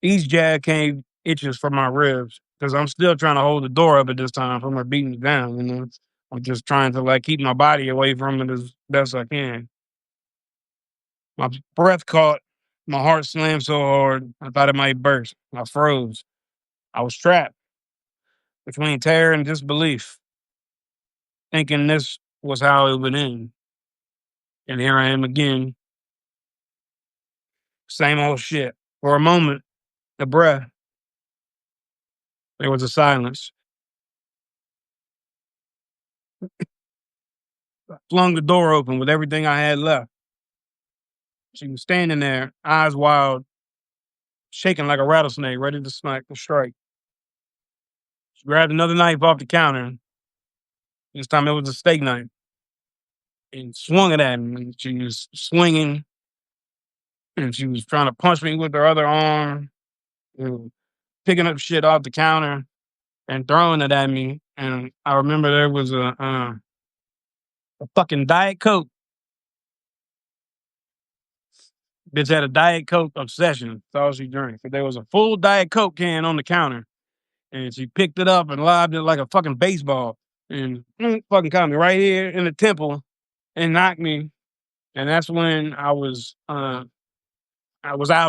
Each jab came itches from my ribs because I'm still trying to hold the door up at this time from her beating it down. I'm just trying to like keep my body away from it as best I can. My breath caught. My heart slammed so hard I thought it might burst. I froze. I was trapped between terror and disbelief, thinking this was how it would end. And here I am again, same old shit. For a moment, a breath, there was a silence. I flung the door open with everything I had left. She was standing there, eyes wild, shaking like a rattlesnake, ready to strike. She grabbed another knife off the counter. This time it was a steak knife and swung it at me. She was swinging and she was trying to punch me with her other arm, and picking up shit off the counter and throwing it at me. And I remember there was a fucking Diet Coke. Bitch had a Diet Coke obsession. That's all she drank. But there was a full Diet Coke can on the counter. And she picked it up and lobbed it like a fucking baseball. And fucking caught me right here in the temple and knocked me. And that's when I was out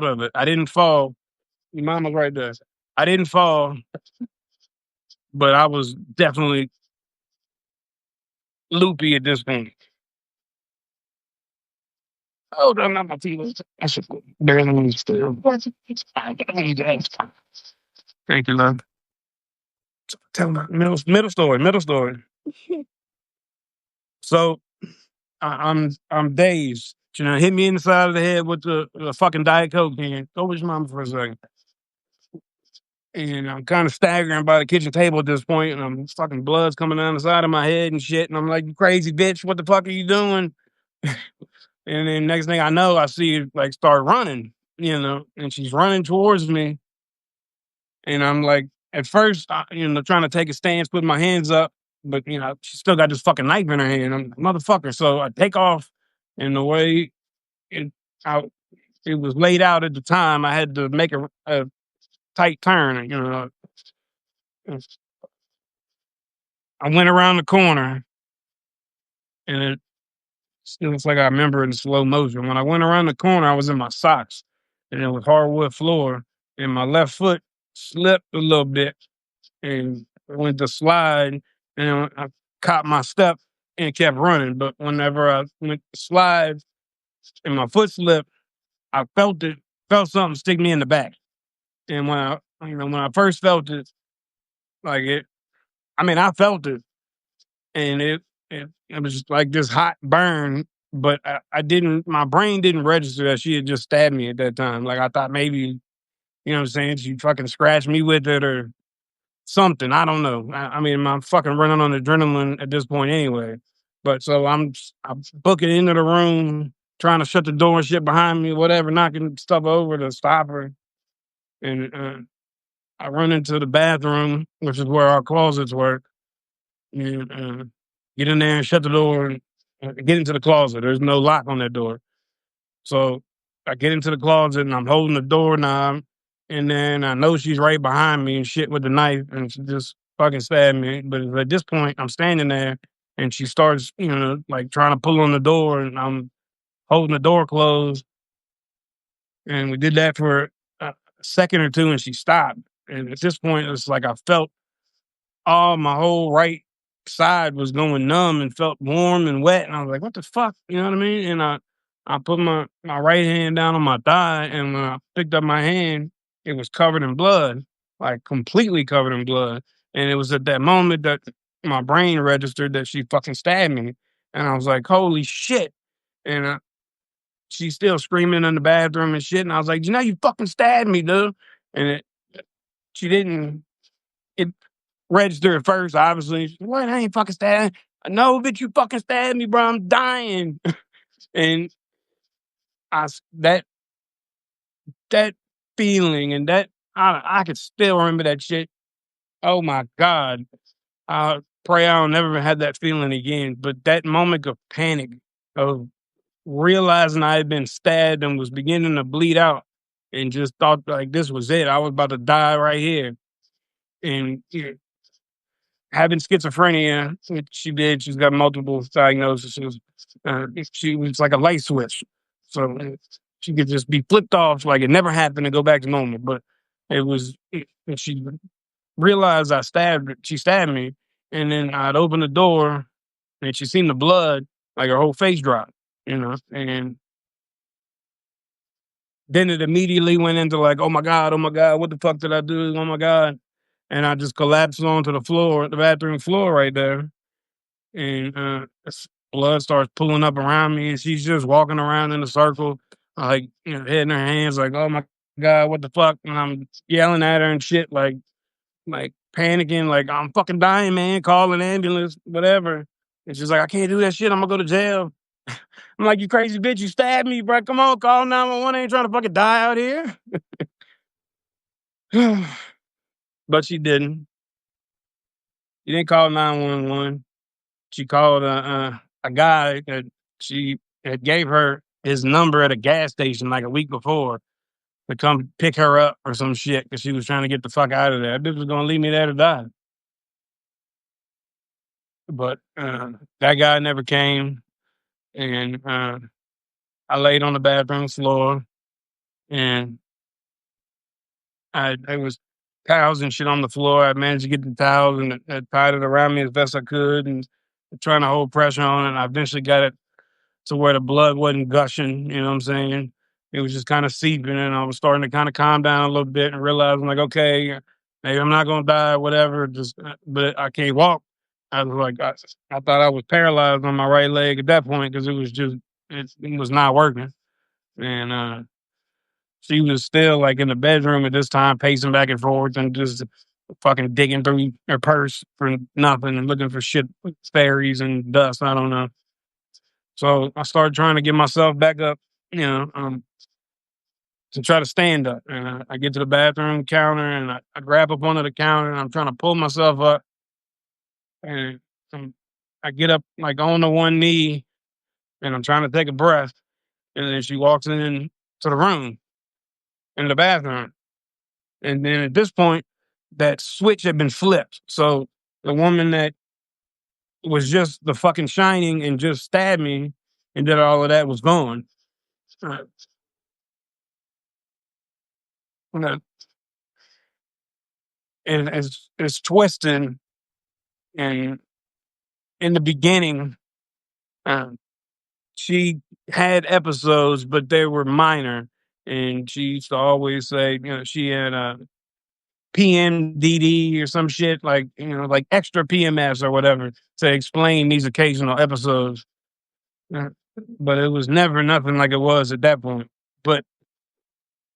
of it. I didn't fall. Your mama's right there. I didn't fall, but I was definitely loopy at this point. Oh, no, not my feelings. I should barely still. Thank you, love. Tell me middle story. So I'm dazed. Hit me in the side of the head with the fucking Diet Coke can. Go with your mama for a second. And I'm kind of staggering by the kitchen table at this point, and I'm fucking blood's coming down the side of my head and shit. And I'm like, "You crazy bitch, what the fuck are you doing?" And then next thing I know, I see her like start running, and she's running towards me. And I'm like, at first, trying to take a stance, put my hands up, but she still got this fucking knife in her hand. I'm like, motherfucker. So I take off, and the way it, I, it was laid out at the time, I had to make a tight turn. I went around the corner, and it still looks like I remember it in slow motion. When I went around the corner, I was in my socks, and it was hardwood floor, and my left foot slipped a little bit and went to slide, and I caught my step and kept running. But whenever I went to slide and my foot slipped, I felt something stick me in the back. And when I first felt it, like I felt it, and it was just like this hot burn. But I didn't. My brain didn't register that she had just stabbed me at that time. Like I thought maybe, what I'm saying, she fucking scratched me with it or something. I don't know. I'm fucking running on adrenaline at this point anyway. But so I'm booking into the room, trying to shut the door and shit behind me, whatever, knocking stuff over to stop her. And I run into the bathroom, which is where our closets were, and get in there and shut the door and get into the closet. There's no lock on that door. So I get into the closet and I'm holding the doorknob, and then I know she's right behind me and shit with the knife, and she just fucking stabbed me. But at this point, I'm standing there, and she starts, like trying to pull on the door, and I'm holding the door closed, and we did that for a second or two, and she stopped. And at this point, it's like I felt my whole right side was going numb and felt warm and wet. And I was like, what the fuck? You know what I mean? And I put my right hand down on my thigh, and when I picked up my hand, it was covered in blood, like completely covered in blood. And it was at that moment that my brain registered that she fucking stabbed me. And I was like, holy shit. And she's still screaming in the bathroom and shit. And I was like, you fucking stabbed me, dude. And she didn't. It register at first, obviously. She's like, what? I ain't fucking stabbing. No, bitch, you fucking stabbed me, bro. I'm dying. And that feeling and that I could still remember that shit. Oh my God. I pray I don't never have that feeling again. But that moment of panic, of realizing I had been stabbed and was beginning to bleed out, and just thought like this was it. I was about to die right here. And having schizophrenia, which she did. She's got multiple diagnoses. She was like a light switch, so she could just be flipped off like it never happened and go back to normal. But it was, and she realized she stabbed me, and then I'd open the door, and she seen the blood, like her whole face dropped, and then it immediately went into like, oh my god, what the fuck did I do? Oh my god, and I just collapsed onto the floor, the bathroom floor right there, and blood starts pulling up around me, and she's just walking around in a circle, like hitting her hands, like "Oh my god, what the fuck?" And I'm yelling at her and shit, like panicking, like "I'm fucking dying, man! Call an ambulance, whatever." And she's like, "I can't do that shit. I'm gonna go to jail." I'm like, "You crazy bitch! You stabbed me, bro. Come on, call 911. I ain't trying to fucking die out here." But she didn't. She didn't call 911. She called a guy that she had gave her his number at a gas station like a week before to come pick her up or some shit because she was trying to get the fuck out of there. That bitch was gonna leave me there to die. But that guy never came, and I laid on the bathroom floor, and I was towels and shit on the floor. I managed to get the towels and I tied it around me as best I could, and trying to hold pressure on it. And I eventually got it to where the blood wasn't gushing, you know what I'm saying? It was just kind of seeping, and I was starting to kind of calm down a little bit and realize I'm like, okay, maybe I'm not gonna die, whatever. Just, but I can't walk. I was like, I thought I was paralyzed on my right leg at that point because it was not working, and she was still like in the bedroom at this time, pacing back and forth and just fucking digging through her purse for nothing and looking for shit, fairies and dust. I don't know. So I started trying to get myself back up, you know, um, to try to stand up. And I get to the bathroom counter, and I grab up onto the counter, and I'm trying to pull myself up. And um, I get up like on the one knee, and I'm trying to take a breath. And then she walks in to the room, in the bathroom. And then at this point, that switch had been flipped. So the woman that was just the fucking shining and just stabbed me and did all of that was gone. Uh, and it's twisting. And in the beginning, um, she had episodes, but they were minor. And she used to always say, she had a PMDD or some shit, like, like extra PMS or whatever to explain these occasional episodes. Uh, But it was never nothing like it was at that point. But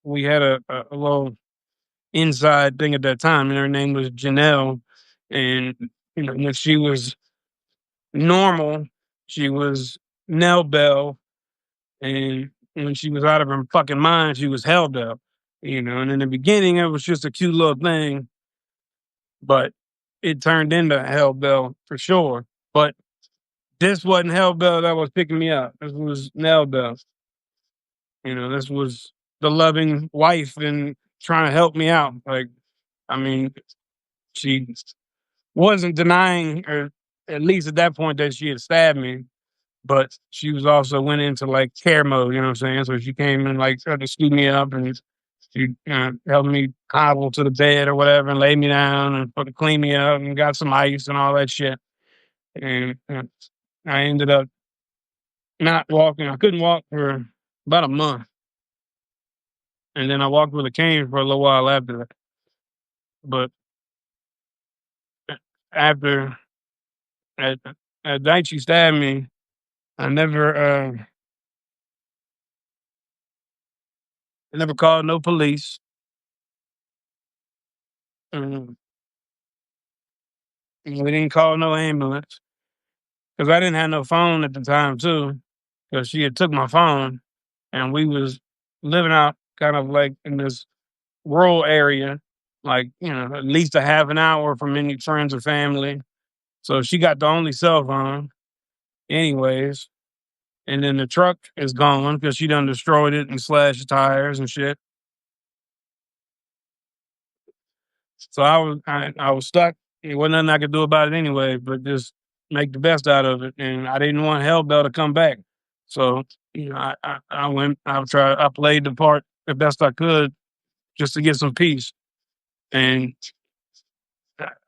we had a little inside thing at that time, and her name was Janelle. And, when she was normal, she was Nell Bell, and when she was out of her fucking mind, she was Hell Bell. And in the beginning it was just a cute little thing, but it turned into Hell Bell for sure. But this wasn't Hell Bell that was picking me up. This was Nell Bell. This was the loving wife and trying to help me out. Like, I mean, she wasn't denying, or at least at that point, that she had stabbed me, but she was also went into like care mode. You know what I'm saying? So she came and like tried to scoop me up, and she helped me hobble to the bed or whatever and laid me down and fucking clean me up and got some ice and all that shit. And I ended up not walking. I couldn't walk for about a month. And then I walked with a cane for a little while after that. But after at at night she stabbed me, I never called no police. Um, we didn't call no ambulance because I didn't have no phone at the time too. Because she had took my phone, and we was living out kind of like in this rural area, like at least a half an hour from any friends or family. So she got the only cell phone, anyways. And then the truck is gone because she done destroyed it and slashed the tires and shit. So I was stuck. There wasn't nothing I could do about it anyway, but just make the best out of it. And I didn't want Hellbell to come back. So, I went, I played the part the best I could just to get some peace. And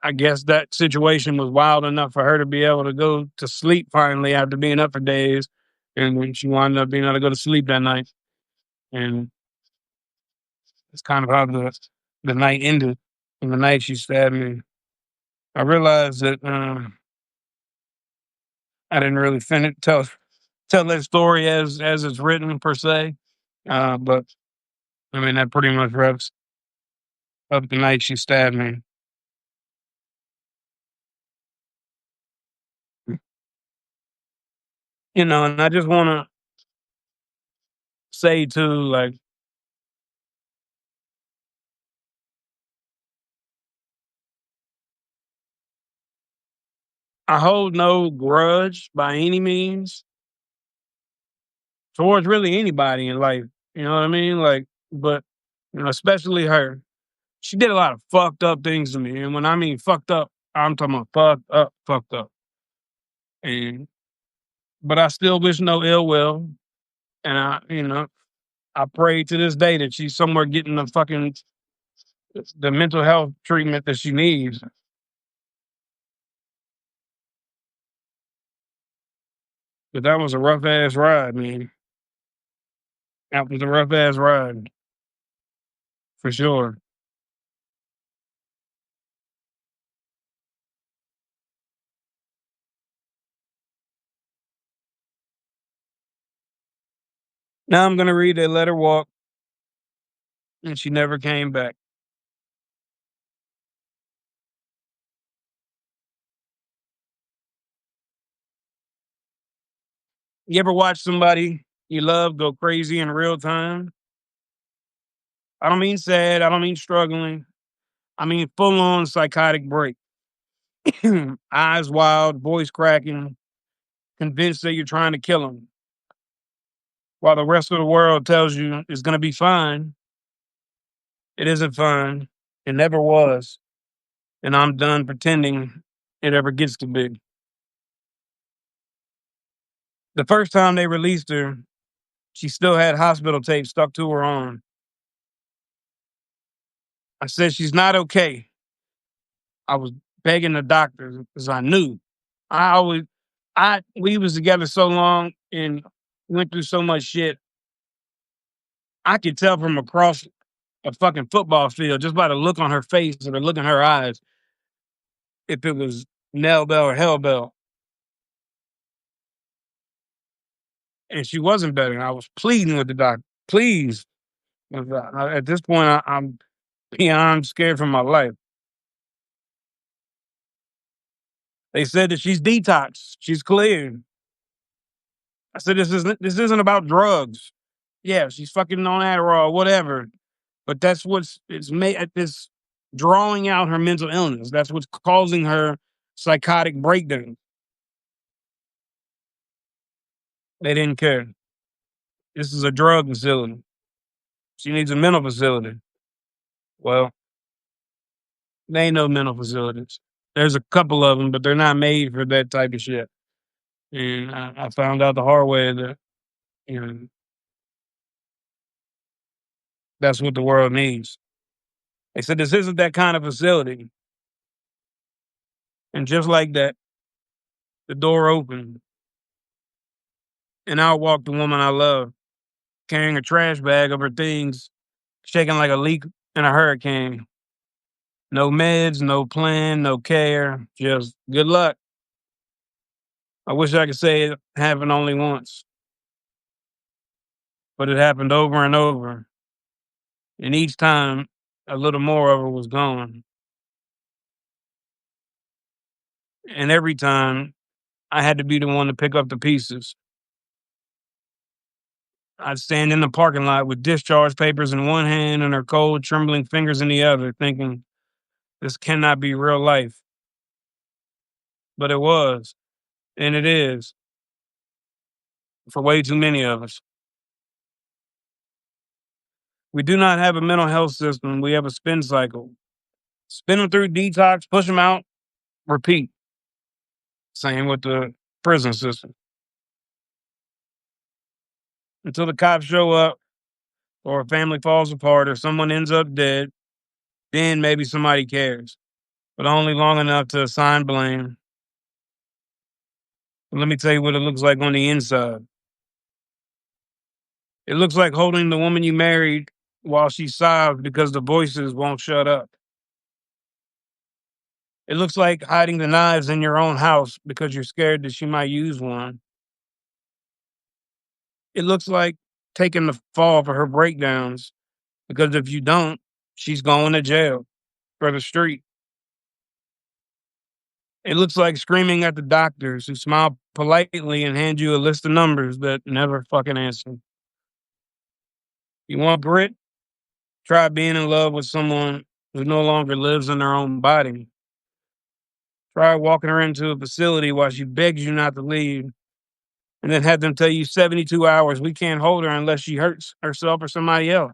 I guess that situation was wild enough for her to be able to go to sleep finally after being up for days. And when she wound up being able to go to sleep that night. And it's kind of how the night ended. And the night she stabbed me, I realized that I didn't really finish tell that story as it's written per se. But I mean that pretty much wraps up the night she stabbed me. And I just want to say too, like, I hold no grudge by any means towards really anybody in life. You know what I mean? Like, but especially her. She did a lot of fucked up things to me, and when I mean fucked up, I'm talking about fucked up, fucked up. And but I still wish no ill will, and I pray to this day that she's somewhere getting the mental health treatment that she needs. But that was a rough ass ride, man. That was a rough ass ride for sure. Now I'm gonna read that Let Her Walk, and she never came back. You ever watch somebody you love go crazy in real time? I don't mean sad. I don't mean struggling. I mean full on psychotic break. Eyes wild, voice cracking, convinced that you're trying to kill them, while the rest of the world tells you it's gonna be fine. It isn't fine. It never was. And I'm done pretending it ever gets to be. The first time they released her, she still had hospital tape stuck to her arm. I said, she's not okay. I was begging the doctor because I knew. I always, we was together so long and went through so much shit. I could tell from across a fucking football field just by the look on her face or the look in her eyes if it was Nell Bell or Hell Bell. And she wasn't better. I was pleading with the doctor, please. At this point, I'm beyond scared for my life. They said that she's detoxed. She's clear. I said this isn't about drugs. Yeah, she's fucking on Adderall, whatever. but that's what's it's made this drawing out her mental illness. That's what's causing her psychotic breakdown. They didn't care. This is a drug facility. She needs a mental facility. Well, there ain't no mental facilities. There's a couple of them, but they're not made for that type of shit. And I found out the hard way that you know that's what the world needs. They said this isn't that kind of facility, and just like that, the door opened, and out walked the woman I love, carrying a trash bag of her things, shaking like a leak in a hurricane. No meds, no plan, no care, just good luck. I wish I could say it happened only once, but it happened over and over. And each time, a little more of her was gone. And every time, I had to be the one to pick up the pieces. I'd stand in the parking lot with discharge papers in one hand and her cold, trembling fingers in the other, thinking, this cannot be real life. But it was, and it is, for way too many of us. We do not have a mental health system. We have a spin cycle. Spin them through detox, push them out, repeat. Same with the prison system. Until the cops show up, or a family falls apart, or someone ends up dead, then maybe somebody cares, but only long enough to assign blame. But let me tell you what it looks like on the inside. It looks like holding the woman you married while she sobs because the voices won't shut up. It looks like hiding the knives in your own house because you're scared that she might use one. It looks like taking the fall for her breakdowns because if you don't, she's going to jail for the street. It looks like screaming at the doctors who smile politely and hand you a list of numbers that never fucking answer. You want grit? Try being in love with someone who no longer lives in their own body. Try walking her into a facility while she begs you not to leave, and then have them tell you 72 hours we can't hold her unless she hurts herself or somebody else.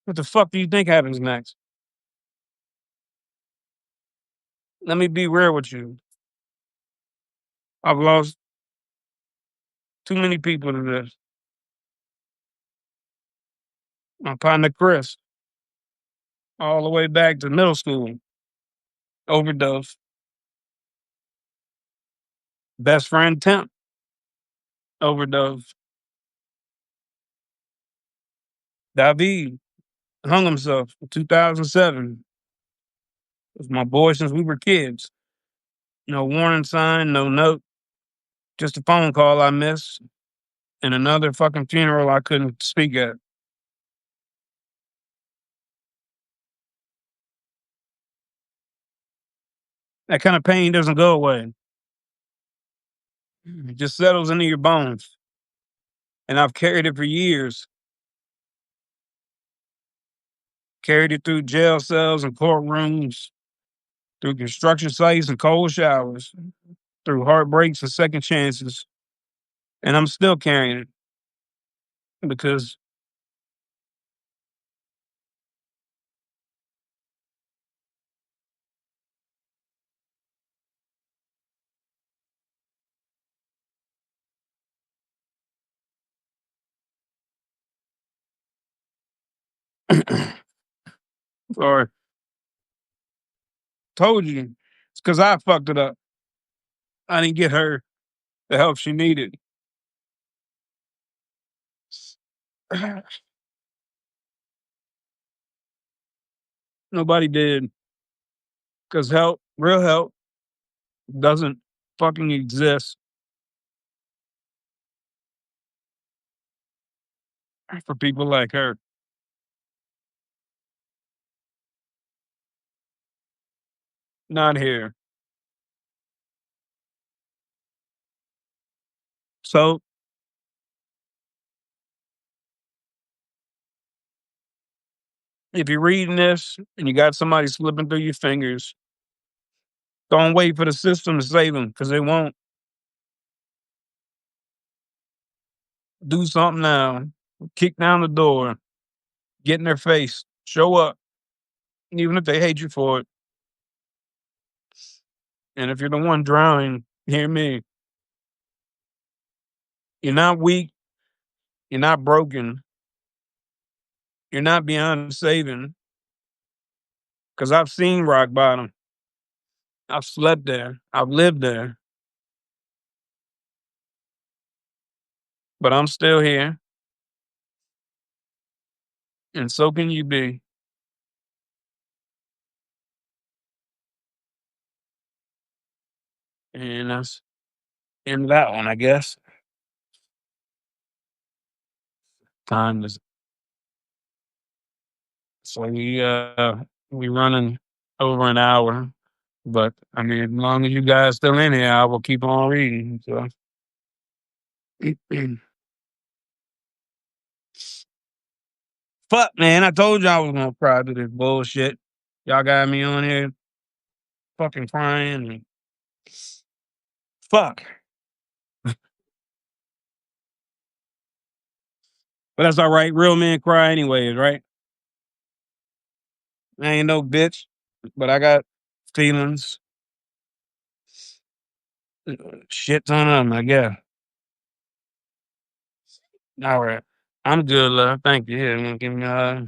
What the fuck do you think happens next? Let me be real with you. I've lost too many people to this. My partner Chris, all the way back to middle school, overdose. Best friend Tim, overdose. David hung himself in 2007. It was my boy since we were kids. No warning sign, no note, just a phone call I missed and another fucking funeral I couldn't speak at. That kind of pain doesn't go away. It just settles into your bones. And I've carried it for years. Carried it through jail cells and courtrooms, through construction sites and cold showers, through heartbreaks and second chances. And I'm still carrying it because or told you it's because I fucked it up. I didn't get her the help she needed. Nobody did. Because help, real help, doesn't fucking exist for people like her. Not here. So If you're reading this and you got somebody slipping through your fingers, don't wait for the system to save them because they won't. Do something now. Kick down the door. Get in their face. Show up, even if they hate you for it. And if you're the one drowning, hear me. You're not weak. You're not broken. You're not beyond saving. Because I've seen rock bottom. I've slept there. I've lived there. But I'm still here. And so can you be. And that's in that one, I guess. Time is so we running over an hour. But I mean, as long as you guys still in here, I will keep on reading. So fuck man, I told you I was gonna cry to this bullshit. Y'all got me on here fucking crying and fuck. But that's all right. Real men cry anyways, right? I ain't no bitch, but I got feelings. Shit ton of them, I guess. All right. I'm good, love. Thank you. Here, give me a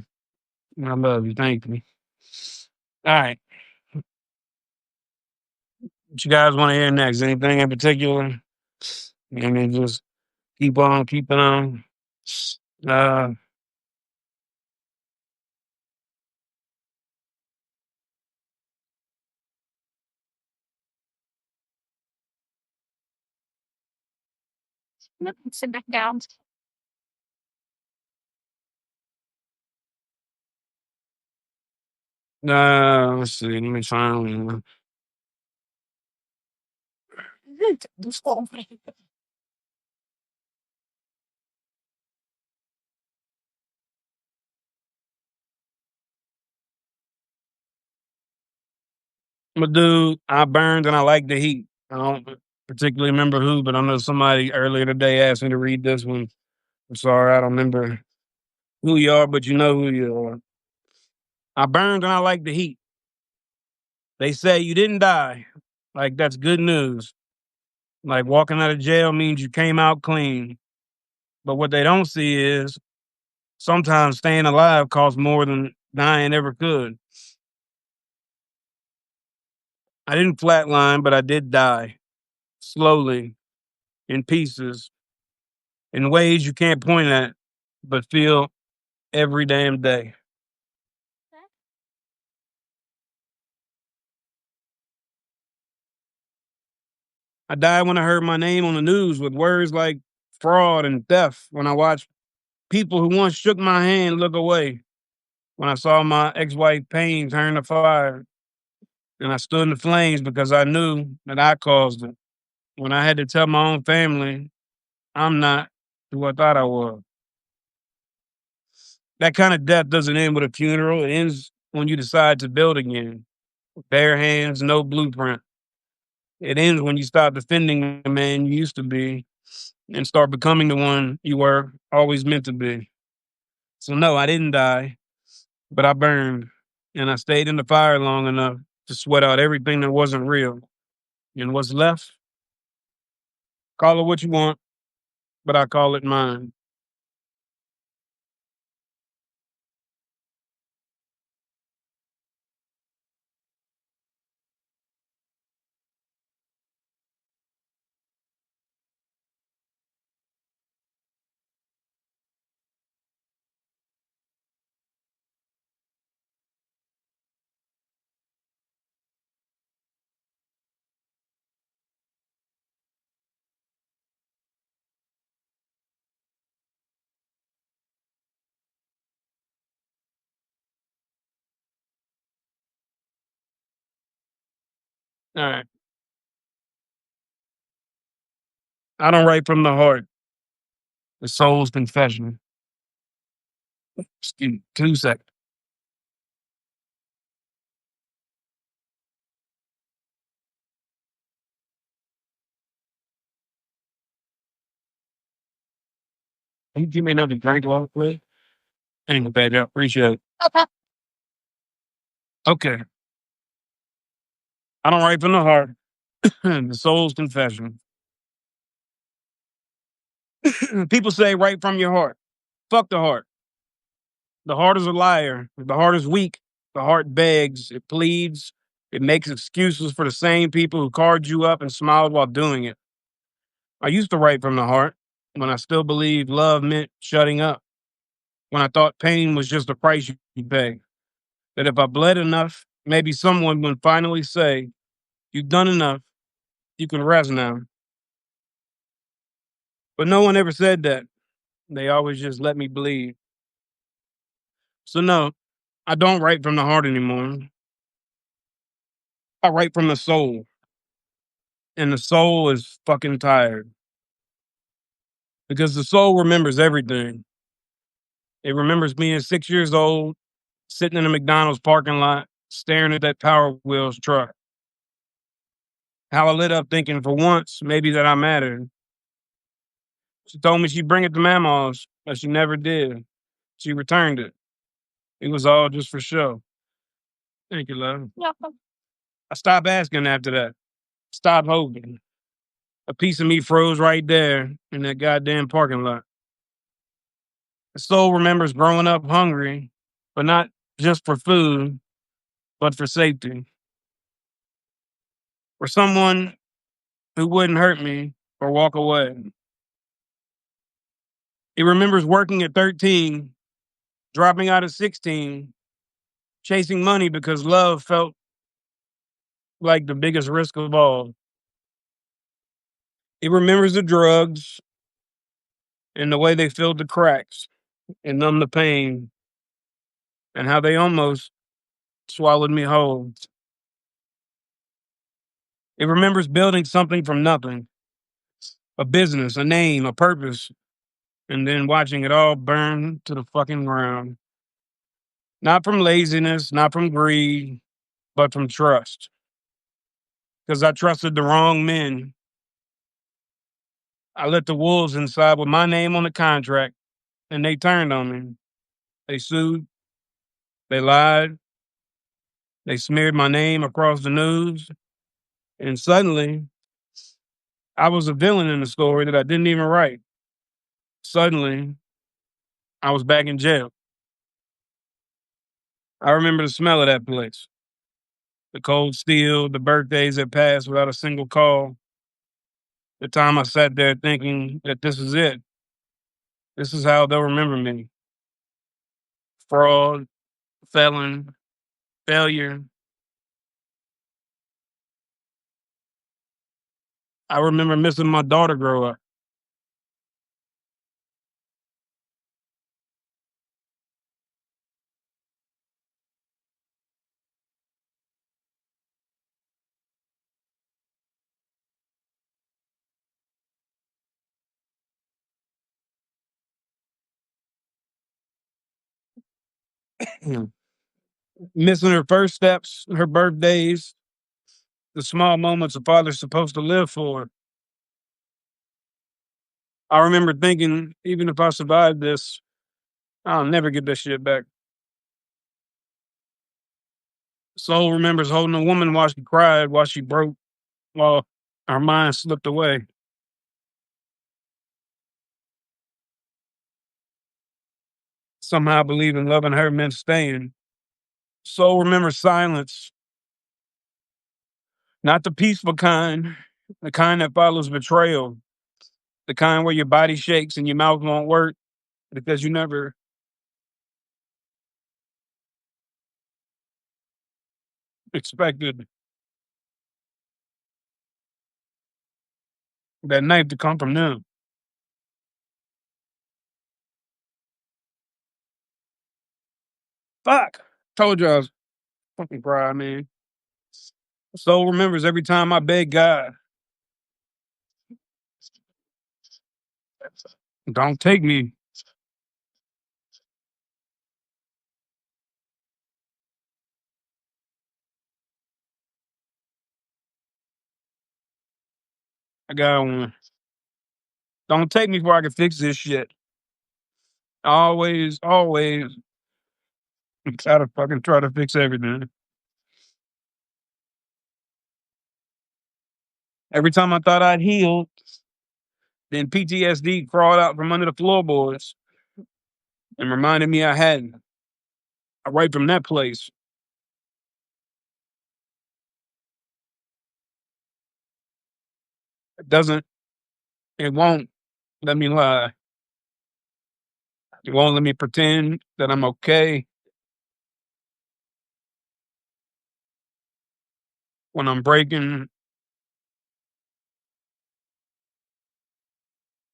I love you. Thank you. All right. What you guys want to hear next? Anything in particular? I mean, just keep on keeping on. Uh, Sit back down. let's see. Let me find. I'm a dude. I burned and I like the heat. I don't particularly remember who, but I know somebody earlier today asked me to read this one. I'm sorry, I don't remember who you are, but you know who you are. I burned and I like the heat. They say you didn't die. Like that's good news. Like walking out of jail means you came out clean. But what they don't see is sometimes staying alive costs more than dying ever could. I didn't flatline, but I did die slowly in pieces in ways you can't point at, but feel every damn day. I died when I heard my name on the news with words like fraud and theft. When I watched people who once shook my hand look away. When I saw my ex-wife pain turn to fire. And I stood in the flames because I knew that I caused it. When I had to tell my own family, I'm not who I thought I was. That kind of death doesn't end with a funeral. It ends when you decide to build again. Bare hands, no blueprint. It ends when you stop defending the man you used to be and start becoming the one you were always meant to be. So no, I didn't die, but I burned. And I stayed in the fire long enough to sweat out everything that wasn't real. And what's left, call it what you want, but I call it mine. All right. I don't write from the heart. The soul's confession. Excuse me, 2 seconds. Can you give me another drink real quick? Thank you, baby. I appreciate it. Okay. I don't write from the heart. The soul's confession. People say write from your heart. Fuck the heart. The heart is a liar. The heart is weak. The heart begs. It pleads. It makes excuses for the same people who called you up and smiled while doing it. I used to write from the heart when I still believed love meant shutting up. When I thought pain was just a price you pay. That if I bled enough, maybe someone would finally say, "You've done enough. You can rest now." But no one ever said that. They always just let me bleed. So no, I don't write from the heart anymore. I write from the soul. And the soul is fucking tired. Because the soul remembers everything. It remembers being 6 years old, sitting in a McDonald's parking lot, staring at that Power Wheels truck. How I lit up thinking for once, maybe that I mattered. She told me she'd bring it to Mama's, but she never did. She returned it. It was all just for show. Thank you, love. I stopped asking after that. Stopped hoping. A piece of me froze right there in that goddamn parking lot. The soul remembers growing up hungry, but not just for food, but for safety. For someone who wouldn't hurt me or walk away. It remembers working at 13, dropping out at 16, chasing money because love felt like the biggest risk of all. It remembers the drugs and the way they filled the cracks and numbed the pain and how they almost swallowed me whole. It remembers building something from nothing, a business, a name, a purpose, and then watching it all burn to the fucking ground. Not from laziness, not from greed, but from trust. Because I trusted the wrong men. I let the wolves inside with my name on the contract, and they turned on me. They sued, they lied, they smeared my name across the news, and suddenly I was a villain in a story that I didn't even write. Suddenly, I was back in jail. I remember the smell of that place, the cold steel, the birthdays that passed without a single call, the time I sat there thinking that this is it. This is how they'll remember me. Fraud, felon, failure. I remember missing my daughter grow up. Missing her first steps, her birthdays, the small moments a father's supposed to live for. I remember thinking, even if I survive this, I'll never get this shit back. Soul remembers holding a woman while she cried, while she broke, while her mind slipped away. Somehow believing loving her meant staying. Soul remembers silence, not the peaceful kind, the kind that follows betrayal, the kind where your body shakes and your mouth won't work because you never expected that knife to come from them. Fuck. Told you I was fucking proud, man. Soul remembers every time I beg God, don't take me. I got one. Don't take me before I can fix this shit. Always gotta fucking try to fix everything. Every time I thought I'd healed, then PTSD crawled out from under the floorboards and reminded me I hadn't. I write from that place. It doesn't, it won't let me lie. It won't let me pretend that I'm okay when I'm breaking.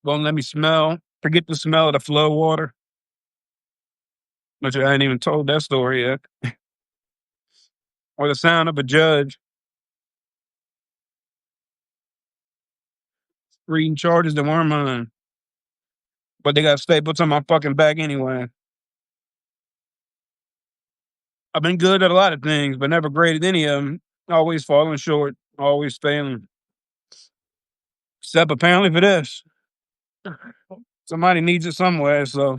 Won't let me forget the smell of the flow water, which I ain't even told that story yet. Or the sound of a judge reading charges that weren't mine, but they got staples on my fucking back anyway. I've been good at a lot of things, but never great at any of them. Always falling short, always failing. Except apparently for this. Somebody needs it somewhere, so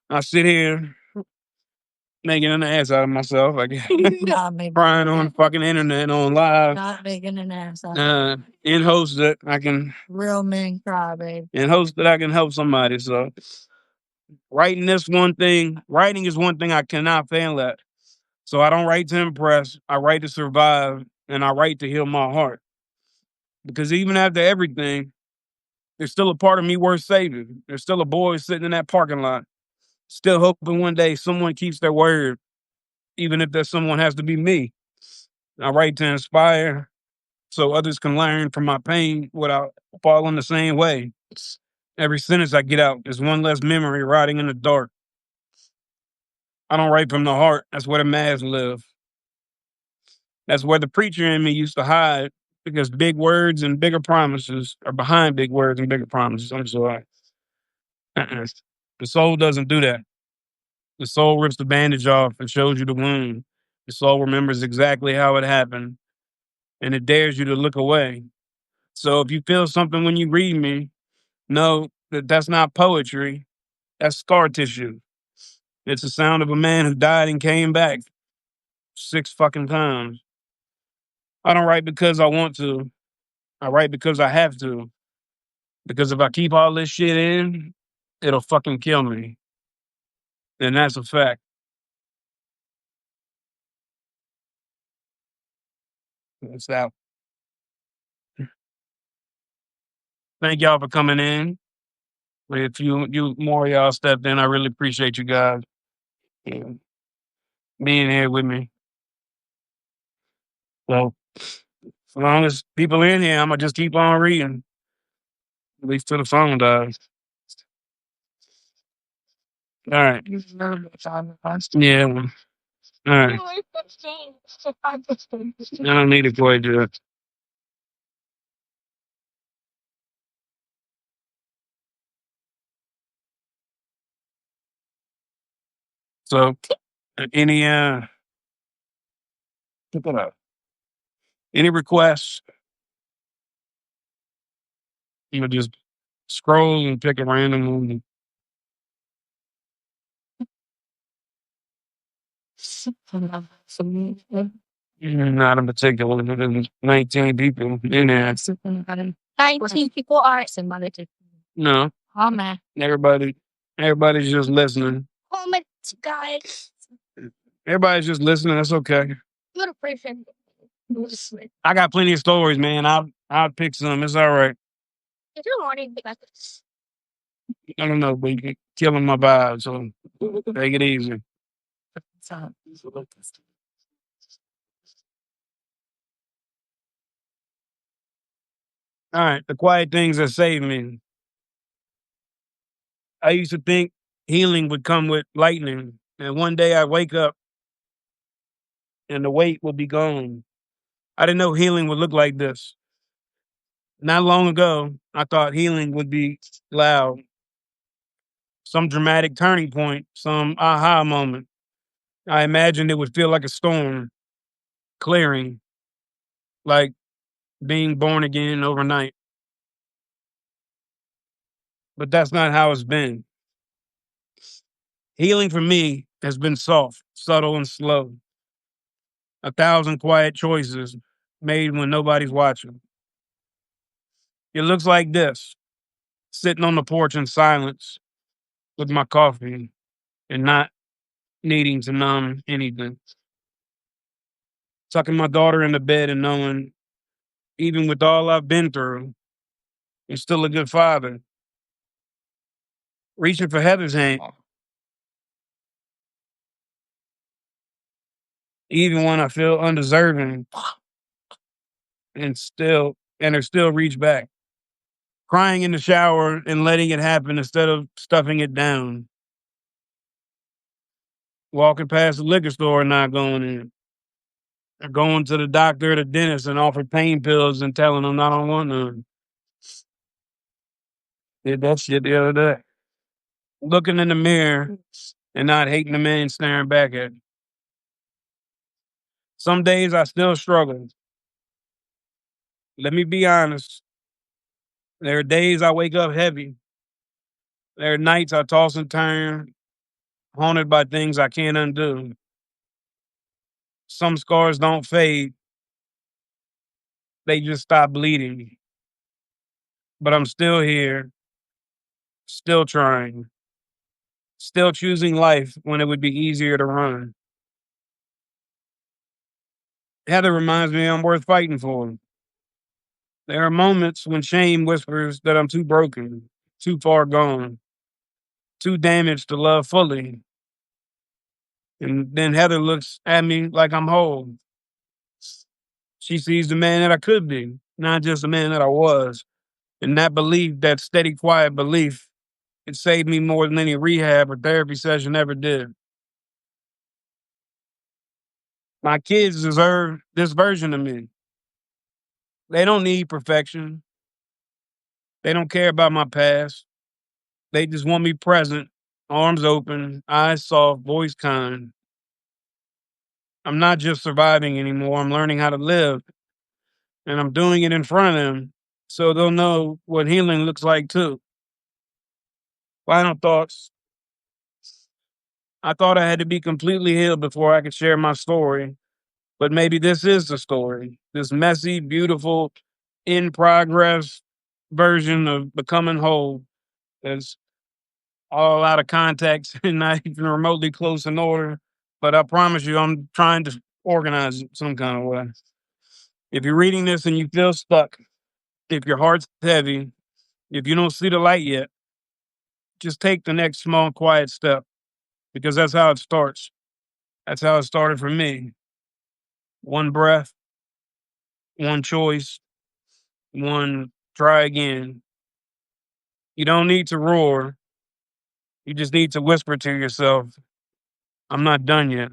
I sit here making an ass out of myself, I guess. Crying on the fucking internet, on live. Not making an ass out. In hopes that I can Real men cry, baby. in hopes that I can help somebody. So writing is one thing I cannot fail at. So I don't write to impress. I write to survive, and I write to heal my heart. Because even after everything, there's still a part of me worth saving. There's still a boy sitting in that parking lot, still hoping one day someone keeps their word, even if that someone has to be me. I write to inspire so others can learn from my pain without falling the same way. Every sentence I get out is one less memory rotting in the dark. I don't write from the heart. That's where the mass live. That's where the preacher in me used to hide because big words and bigger promises are behind big words and bigger promises. I'm sorry. Uh-uh. The soul doesn't do that. The soul rips the bandage off and shows you the wound. The soul remembers exactly how it happened and it dares you to look away. So if you feel something when you read me, know that that's not poetry. That's scar tissue. It's the sound of a man who died and came back 6 fucking times. I don't write because I want to. I write because I have to. Because if I keep all this shit in, it'll fucking kill me. And that's a fact. That's that. Thank y'all for coming in. If you more of y'all stepped in, I really appreciate you guys being here with me. So as long as people in here, I'm gonna just keep on reading. At least till the phone dies. All right. Yeah. Well, all right. I don't need a Voyager. So any pick it up. Any requests, you know, just scroll and pick a random one. Not in particular. There's 19 people in there. 19 people are somebody to. No. Oh, man. Everybody's just listening. Oh, my guys. Everybody's just listening. That's okay. Good appreciation. I got plenty of stories, man. I'll pick some. It's all right. If you're wanting to I don't know, but you're killing my vibe, so take it easy. All right, the quiet things that save me. I used to think healing would come with lightning, and one day I wake up and the weight will be gone. I didn't know healing would look like this. Not long ago, I thought healing would be loud, some dramatic turning point, some aha moment. I imagined it would feel like a storm, clearing, like being born again overnight. But that's not how it's been. Healing for me has been soft, subtle, and slow. 1,000 quiet choices made when nobody's watching. It looks like this, sitting on the porch in silence with my coffee and not needing to numb anything. Tucking my daughter into bed and knowing, even with all I've been through, I'm still a good father. Reaching for Heather's hand, even when I feel undeserving, and her still reach back. Crying in the shower and letting it happen instead of stuffing it down. Walking past the liquor store and not going in. Or going to the doctor or the dentist and offer pain pills and telling them I don't want none. Did that shit the other day. Looking in the mirror and not hating the man staring back at me. Some days I still struggle. Let me be honest. There are days I wake up heavy. There are nights I toss and turn, haunted by things I can't undo. Some scars don't fade, they just stop bleeding. But I'm still here, still trying, still choosing life when it would be easier to run. Heather reminds me I'm worth fighting for. There are moments when shame whispers that I'm too broken, too far gone, too damaged to love fully. And then Heather looks at me like I'm whole. She sees the man that I could be, not just the man that I was. And that belief, that steady, quiet belief, it saved me more than any rehab or therapy session ever did. My kids deserve this version of me. They don't need perfection. They don't care about my past. They just want me present, arms open, eyes soft, voice kind. I'm not just surviving anymore. I'm learning how to live, and I'm doing it in front of them so they'll know what healing looks like too. Final thoughts. I thought I had to be completely healed before I could share my story, but maybe this is the story. This messy, beautiful, in progress version of becoming whole that's all out of context and not even remotely close in order. But I promise you, I'm trying to organize it some kind of way. If you're reading this and you feel stuck, if your heart's heavy, if you don't see the light yet, just take the next small, quiet step because that's how it starts. That's how it started for me. One breath, one choice, one try again. You don't need to roar. You just need to whisper to yourself, I'm not done yet.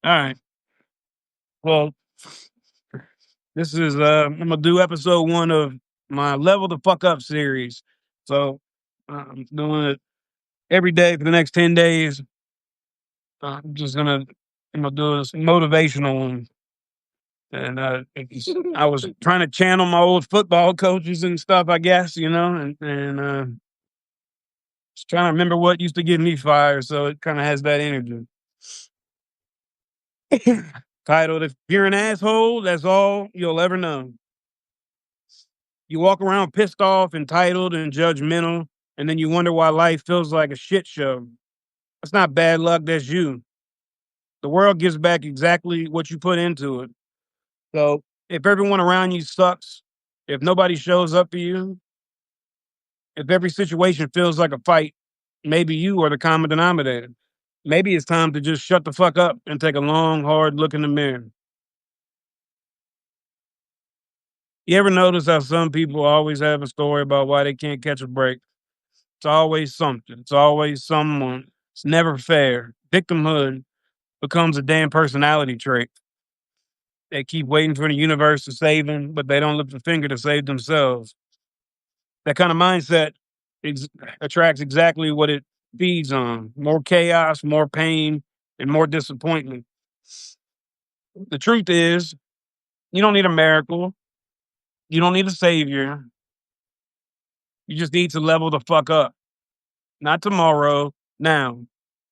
All right. Well, this is I'm gonna do episode one of my Level the Fuck Up series. So I'm doing it every day for the next 10 days. I'm just gonna do this motivational one. And I was trying to channel my old football coaches and stuff, I guess, and just trying to remember what used to give me fire. So it kind of has that energy. Titled, If You're an Asshole, That's All You'll Ever Know. You walk around pissed off, entitled, and judgmental, and then you wonder why life feels like a shit show. That's not bad luck, that's you. The world gives back exactly what you put into it. So if everyone around you sucks, if nobody shows up for you, if every situation feels like a fight, maybe you are the common denominator. Maybe it's time to just shut the fuck up and take a long, hard look in the mirror. You ever notice how some people always have a story about why they can't catch a break? It's always something. It's always someone. It's never fair. Victimhood becomes a damn personality trait. They keep waiting for the universe to save them, but they don't lift a finger to save themselves. That kind of mindset attracts exactly what it feeds on: more chaos, more pain, and more disappointment. The truth is, you don't need a miracle. You don't need a savior. You just need to level the fuck up. Not tomorrow, now.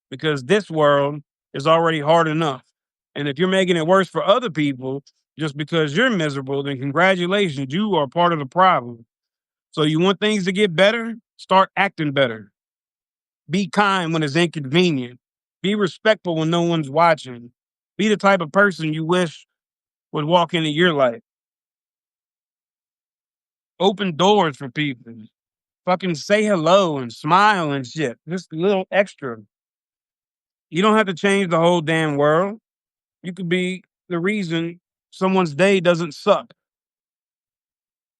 Because this world is already hard enough. And if you're making it worse for other people just because you're miserable, then congratulations, you are part of the problem. So you want things to get better? Start acting better. Be kind when it's inconvenient. Be respectful when no one's watching. Be the type of person you wish would walk into your life. Open doors for people. Fucking say hello and smile and shit. Just a little extra. You don't have to change the whole damn world. You could be the reason someone's day doesn't suck.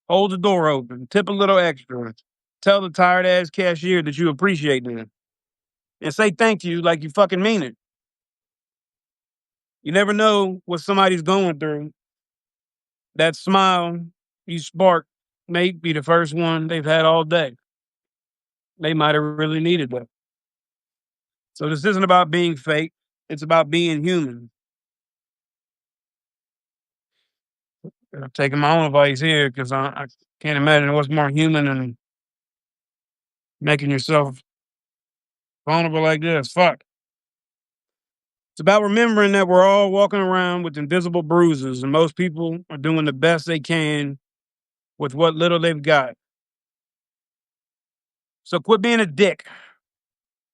Hold the door open. Tip a little extra. Tell the tired ass cashier that you appreciate them. And say thank you like you fucking mean it. You never know what somebody's going through. That smile you spark may be the first one they've had all day. They might have really needed that. So this isn't about being fake. It's about being human. I'm taking my own advice here because I can't imagine what's more human than making yourself vulnerable like this. Fuck. It's about remembering that we're all walking around with invisible bruises, and most people are doing the best they can with what little they've got. So quit being a dick.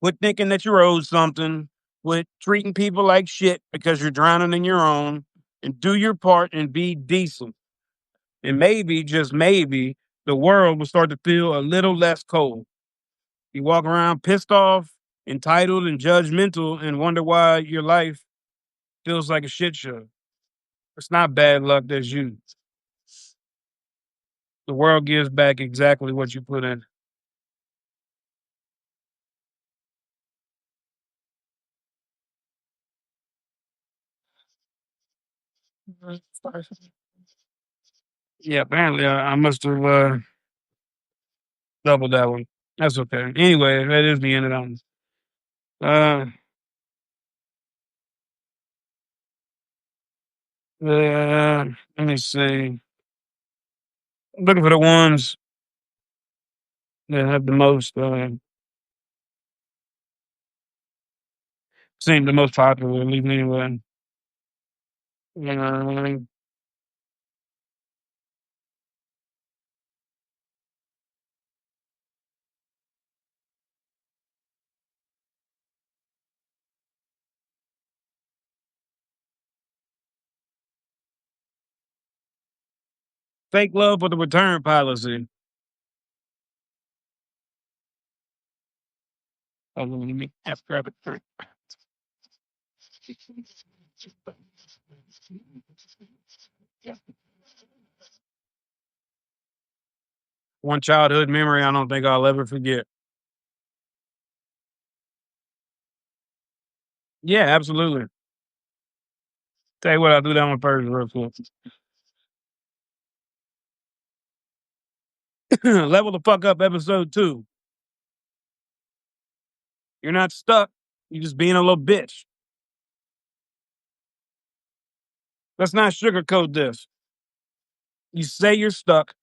Quit thinking that you're owed something. Quit treating people like shit because you're drowning in your own. And do your part and be decent. And maybe, just maybe, the world will start to feel a little less cold. You walk around pissed off, entitled, and judgmental and wonder why your life feels like a shit show. It's not bad luck, that's you. The world gives back exactly what you put in. Yeah, apparently I must have doubled that one. That's okay. Anyway, that is the end of that one. Uh, let me see. I'm looking for the ones that have the most, seem the most popular, at least anyway. Uh, Fake love with the return policy. Oh, let me have to grab it. One childhood memory I don't think I'll ever forget. Yeah, absolutely. Tell you what, I'll do that one first, real quick. Level the fuck up, episode 2. You're not stuck. You're just being a little bitch. Let's not sugarcoat this. You say you're stuck,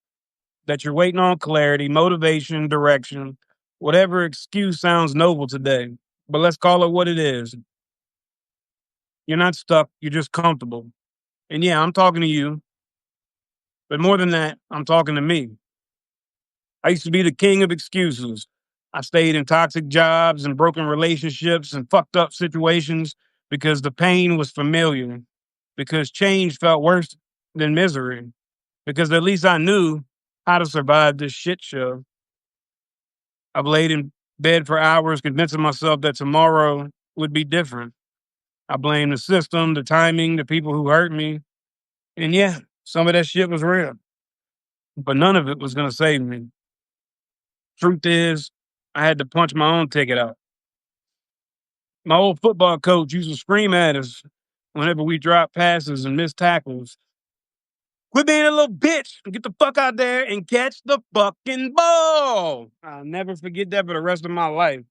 that you're waiting on clarity, motivation, direction, whatever excuse sounds noble today. But let's call it what it is. You're not stuck. You're just comfortable. And yeah, I'm talking to you. But more than that, I'm talking to me. I used to be the king of excuses. I stayed in toxic jobs and broken relationships and fucked up situations because the pain was familiar, because change felt worse than misery, because at least I knew how to survive this shit show. I've laid in bed for hours convincing myself that tomorrow would be different. I blame the system, the timing, the people who hurt me. And yeah, some of that shit was real, but none of it was going to save me. Truth is, I had to punch my own ticket out. My old football coach used to scream at us whenever we dropped passes and missed tackles. Quit being a little bitch and get the fuck out there and catch the fucking ball. I'll never forget that for the rest of my life.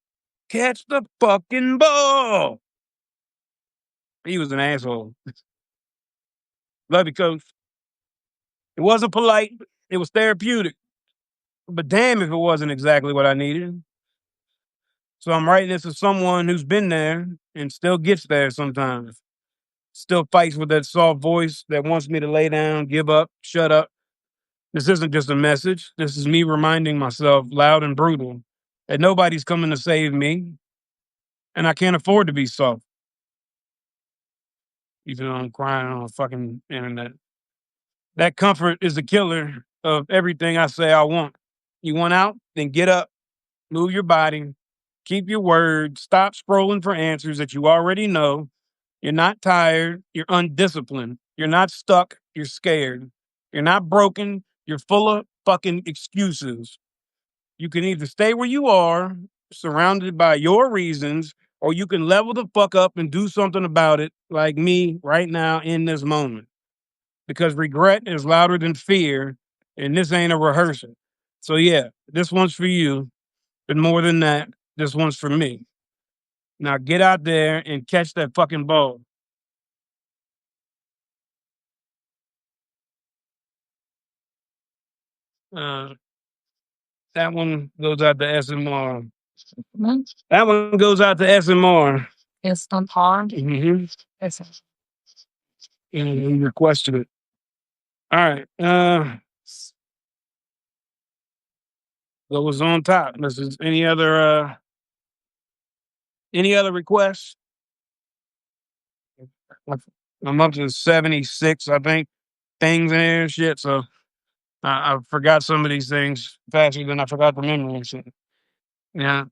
Catch the fucking ball. He was an asshole. Love you, coach. It wasn't polite. It was therapeutic. But damn if it wasn't exactly what I needed. So I'm writing this to someone who's been there and still gets there sometimes. Still fights with that soft voice that wants me to lay down, give up, shut up. This isn't just a message. This is me reminding myself, loud and brutal, that nobody's coming to save me, and I can't afford to be soft. Even though I'm crying on the fucking internet. That comfort is the killer of everything I say I want. You want out? Then get up, move your body, keep your word, stop scrolling for answers that you already know. You're not tired, you're undisciplined. You're not stuck, you're scared. You're not broken, you're full of fucking excuses. You can either stay where you are, surrounded by your reasons, or you can level the fuck up and do something about it, like me right now in this moment. Because regret is louder than fear, and this ain't a rehearsal. So, yeah, this one's for you. But more than that, this one's for me. Now get out there and catch that fucking ball. Uh, that one goes out to SMR. That one goes out to SMR. It's on pond. Mm-hmm. It's He requested it. All right. What was on top? This is any other requests? I'm up to 76, I think, things in there and shit. So I forgot some of these things faster than I forgot the memory and shit. Yeah.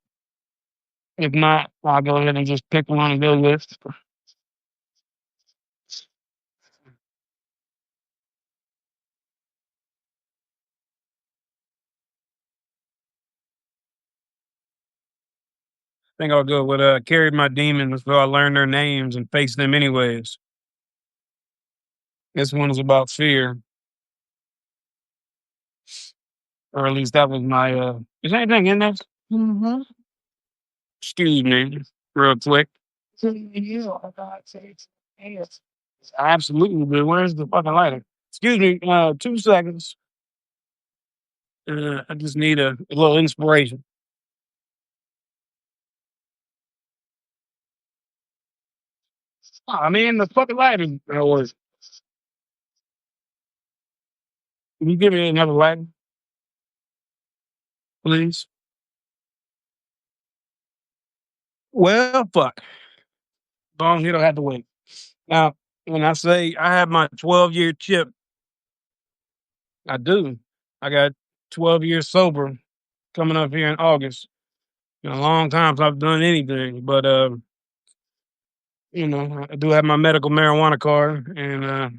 If not, I'll go ahead and just pick one and go with. I think I'll go with carried my demons so I learned their names and faced them anyways. This one is about fear. Or at least that was my is anything in this? mm-hmm. Excuse me, real quick. You are God sakes. Absolutely, but where's the fucking lighter? Excuse me, 2 seconds. I just need a little inspiration. I mean, the fucking lighter was. Can you give me another lighter, please? Well, fuck. Long he'll have to wait. Now, when I say I have my 12-year chip, I do. I got 12 years sober coming up here in August. Been a long time since I've done anything, but I do have my medical marijuana card, and I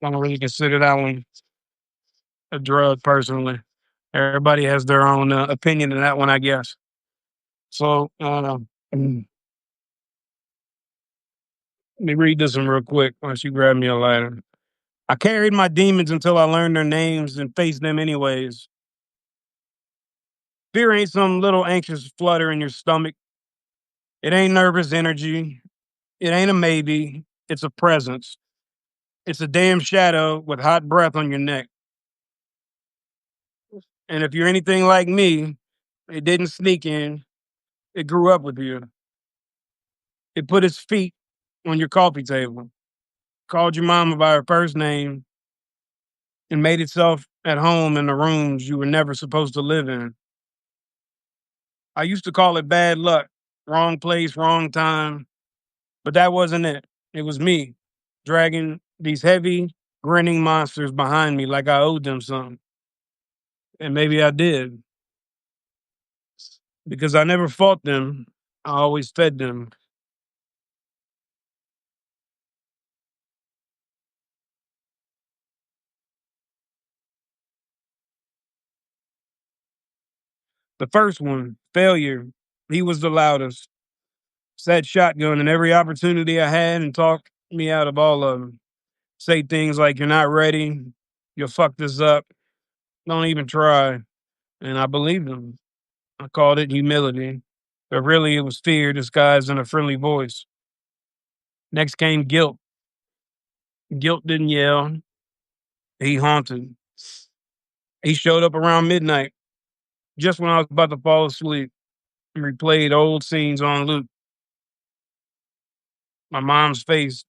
don't really consider that one a drug personally. Everybody has their own opinion of that one, I guess. So let me read this one real quick once you grab me a lighter. I carried my demons until I learned their names and faced them anyways. Fear ain't some little anxious flutter in your stomach. It ain't nervous energy. It ain't a maybe. It's a presence. It's a damn shadow with hot breath on your neck. And if you're anything like me, it didn't sneak in. It grew up with you. It put its feet on your coffee table, called your mama by her first name, and made itself at home in the rooms you were never supposed to live in. I used to call it bad luck, wrong place, wrong time, but that wasn't it. It was me dragging these heavy, grinning monsters behind me like I owed them something. And maybe I did, because I never fought them. I always fed them. The first one, failure, he was the loudest. Sat shotgun in every opportunity I had and talked me out of all of them. say things like, "You're not ready. You'll fuck this up. Don't even try." And I believed him. I called it humility, but really it was fear disguised in a friendly voice. Next came guilt. Guilt didn't yell, he haunted. He showed up around midnight, just when I was about to fall asleep, and replayed old scenes on loop. My mom's face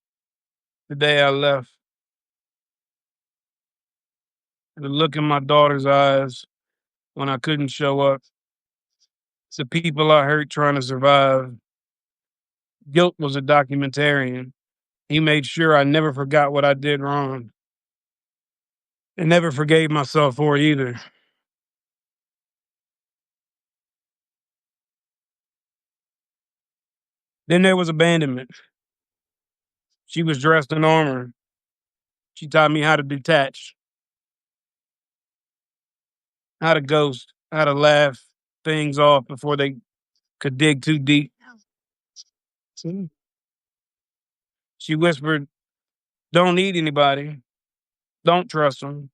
the day I left, the look in my daughter's eyes when I couldn't show up, the people I hurt trying to survive. Guilt was a documentarian. He made sure I never forgot what I did wrong and never forgave myself for it either. Then there was abandonment. She was dressed in armor. She taught me how to detach, how to ghost, how to laugh things off before they could dig too deep. See? She whispered, "Don't need anybody. Don't trust them.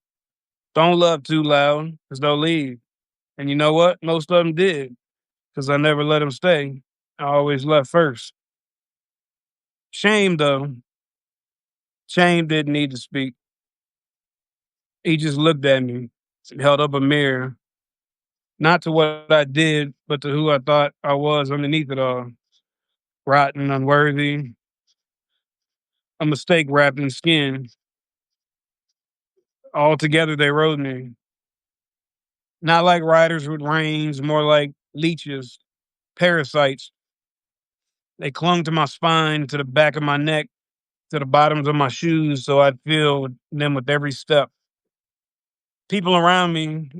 Don't love too loud because they'll leave." And you know what? Most of them did because I never let them stay. I always left first. Shame, though, shame didn't need to speak. He just looked at me, held up a mirror, not to what I did, but to who I thought I was underneath it all. Rotten, unworthy, a mistake wrapped in skin. All together, they rode me. Not like riders with reins, more like leeches, parasites. They clung to my spine, to the back of my neck, to the bottoms of my shoes, so I'd feel them with every step. People around me,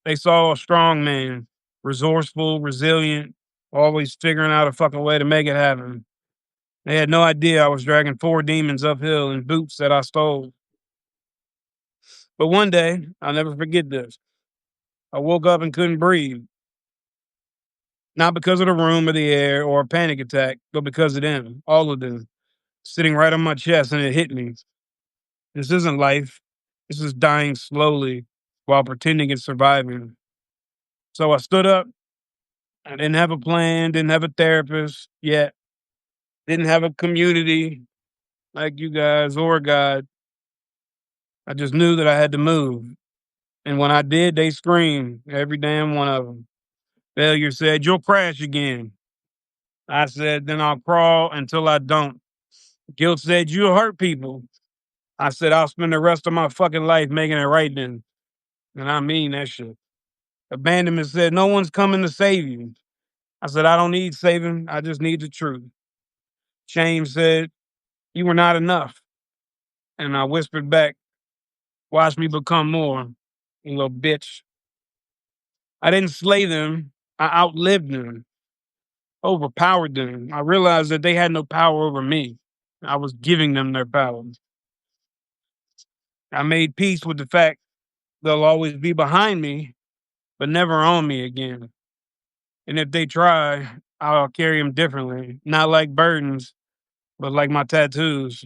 they saw a strong man, resourceful, resilient, always figuring out a fucking way to make it happen. They had no idea I was dragging 4 demons uphill in boots that I stole. But one day, I'll never forget this. I woke up and couldn't breathe. Not because of the room or the air or a panic attack, but because of them, all of them, sitting right on my chest, and it hit me. This isn't life. This is dying slowly while pretending it's surviving. So I stood up. I didn't have a plan, didn't have a therapist yet, didn't have a community like you guys or God. I just knew that I had to move. And when I did, they screamed, every damn one of them. Failure said, "You'll crash again." I said, "Then I'll crawl until I don't." Guilt said, "You'll hurt people." I said, "I'll spend the rest of my fucking life making it right then." And I mean that shit. Abandonment said, "No one's coming to save you." I said, "I don't need saving. I just need the truth." Shame said, "You were not enough." And I whispered back, "Watch me become more, you little bitch." I didn't slay them. I outlived them, overpowered them. I realized that they had no power over me. I was giving them their power. I made peace with the fact they'll always be behind me, but never on me again. And if they try, I'll carry them differently, not like burdens, but like my tattoos,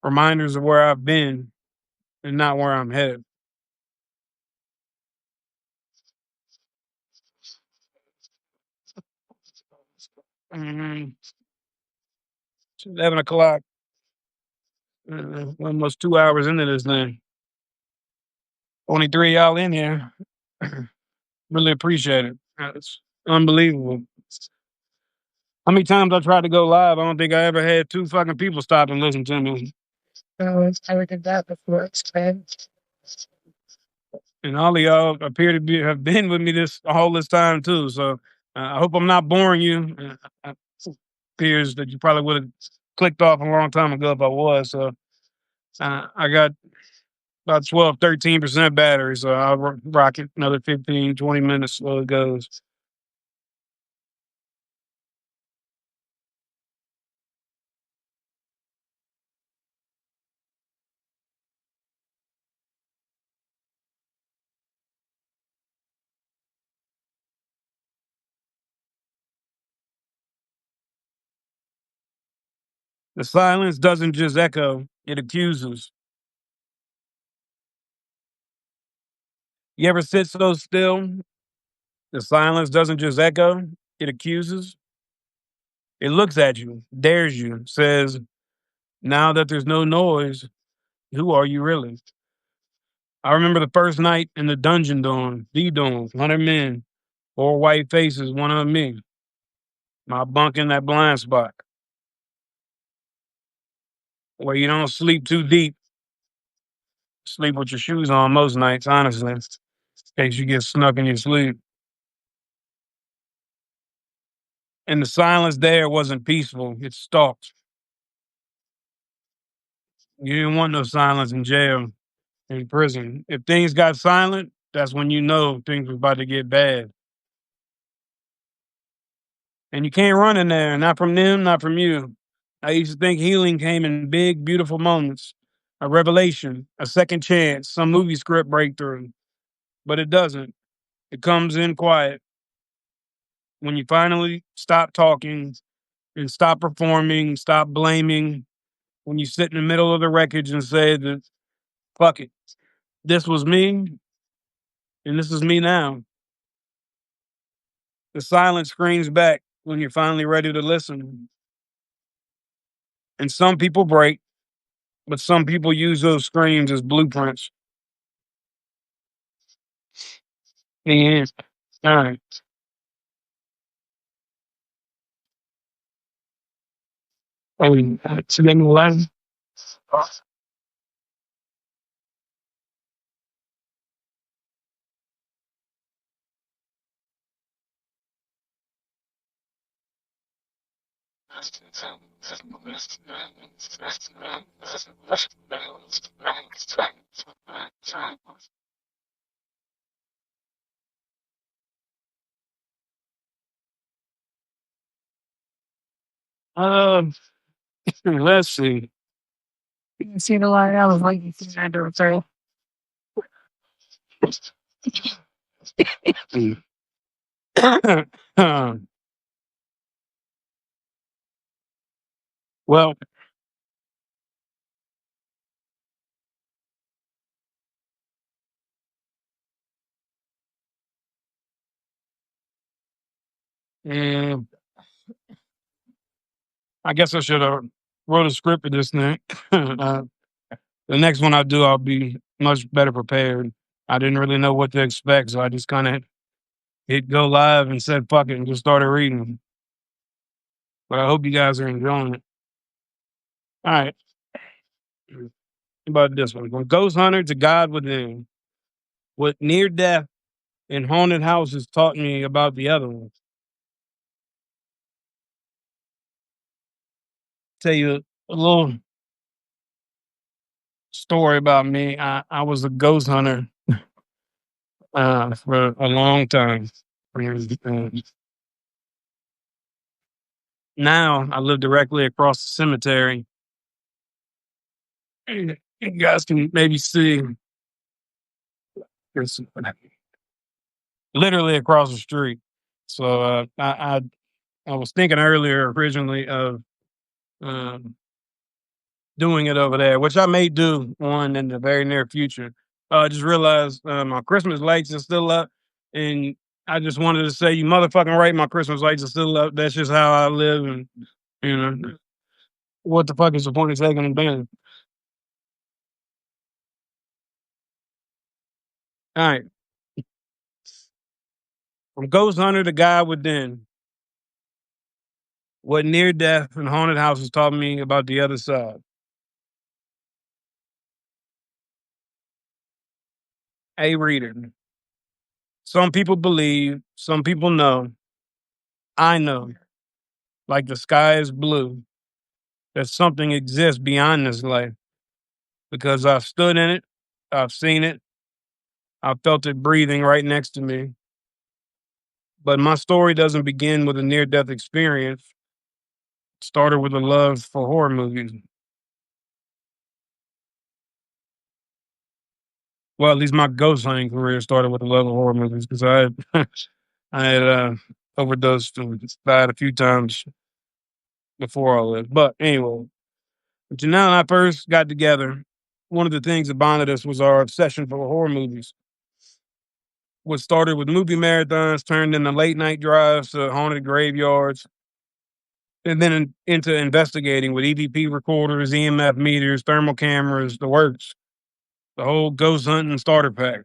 reminders of where I've been and not where I'm headed. Mhm. It's 11 o'clock, almost 2 hours into this thing. Only three of y'all in here. Really appreciate it. It's unbelievable. How many times I tried to go live? I don't think I ever had two fucking people stop and listen to me. I would did that before it's been. And all of y'all appear to be have been with me this all this time too. So I hope I'm not boring you. Appears that you probably would have clicked off a long time ago if I was. So I got about 12, 13% battery. So I'll rock it another 15, 20 minutes so it goes. The silence doesn't just echo, it accuses. You ever sit so still, the silence doesn't just echo, it accuses. It looks at you, dares you, says, now that there's no noise, who are you really? I remember the first night in the dungeon dorm, D-dorm, 100 men, 4 white faces, one on me. My bunk in that blind spot where you don't sleep too deep. Sleep with your shoes on most nights, honestly, in case you get snuck in your sleep. And the silence there wasn't peaceful, it stalked. You didn't want no silence in jail, in prison. If things got silent, that's when you know things was about to get bad. And you can't run in there, not from them, not from you. I used to think healing came in big, beautiful moments, a revelation, a second chance, some movie script breakthrough. But it doesn't. It comes in quiet when you finally stop talking and stop performing, stop blaming, when you sit in the middle of the wreckage and say that, fuck it, this was me and this is me now. The silence screams back when you're finally ready to listen. And some people break, but some people use those screams as blueprints. Yeah. All right. I mean, to them 11. Um, let's see. You seen a lot. I was waiting for that to return. Um, well, mm, I guess I should have wrote a script for this thing. The next one I do, I'll be much better prepared. I didn't really know what to expect, so I just kind of hit go live and said fuck it and just started reading. But I hope you guys are enjoying it. All right. How about this one? From Ghost Hunter to God Within. What near death and haunted houses taught me about the other one. Tell you a little story about me. I was a ghost hunter for a long time. Uh, Now I live directly across the cemetery. You guys can maybe see it's literally across the street. So I was thinking earlier originally of um, doing it over there, which I may do one in the very near future. I just realized my Christmas lights are still up, and I just wanted to say, you motherfucking right, my Christmas lights are still up. That's just how I live, and you know what the fuck is the point of taking them down? All right, from Ghost Hunter to God Within. What near death and haunted houses taught me about the other side. A reader. Some people believe, some people know. I know, like the sky is blue, that something exists beyond this life because I've stood in it, I've seen it, I've felt it breathing right next to me. But my story doesn't begin with a near death experience. It started with a love for horror movies. Well, at least my ghost hunting career started with a love of horror movies because I had, I had overdosed and died a few times before all this. But anyway, Janelle and I first got together. One of the things that bonded us was our obsession for horror movies. what started with movie marathons turned into late night drives to haunted graveyards, and then into investigating with EVP recorders, EMF meters, thermal cameras, the works, the whole ghost hunting starter pack.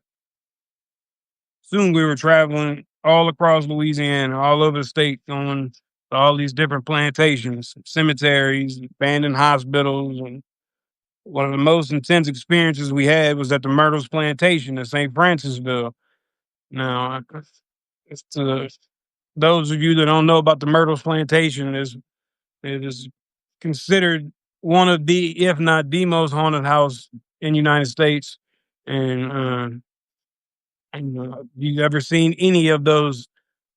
Soon we were traveling all across Louisiana, all over the state, going to all these different plantations, cemeteries, abandoned hospitals. And one of the most intense experiences we had was at the Myrtles Plantation in St. Francisville. Now, it's to those of you that don't know about the Myrtles Plantation, it is considered one of the, if not the most haunted house in the United States. And you ever seen any of those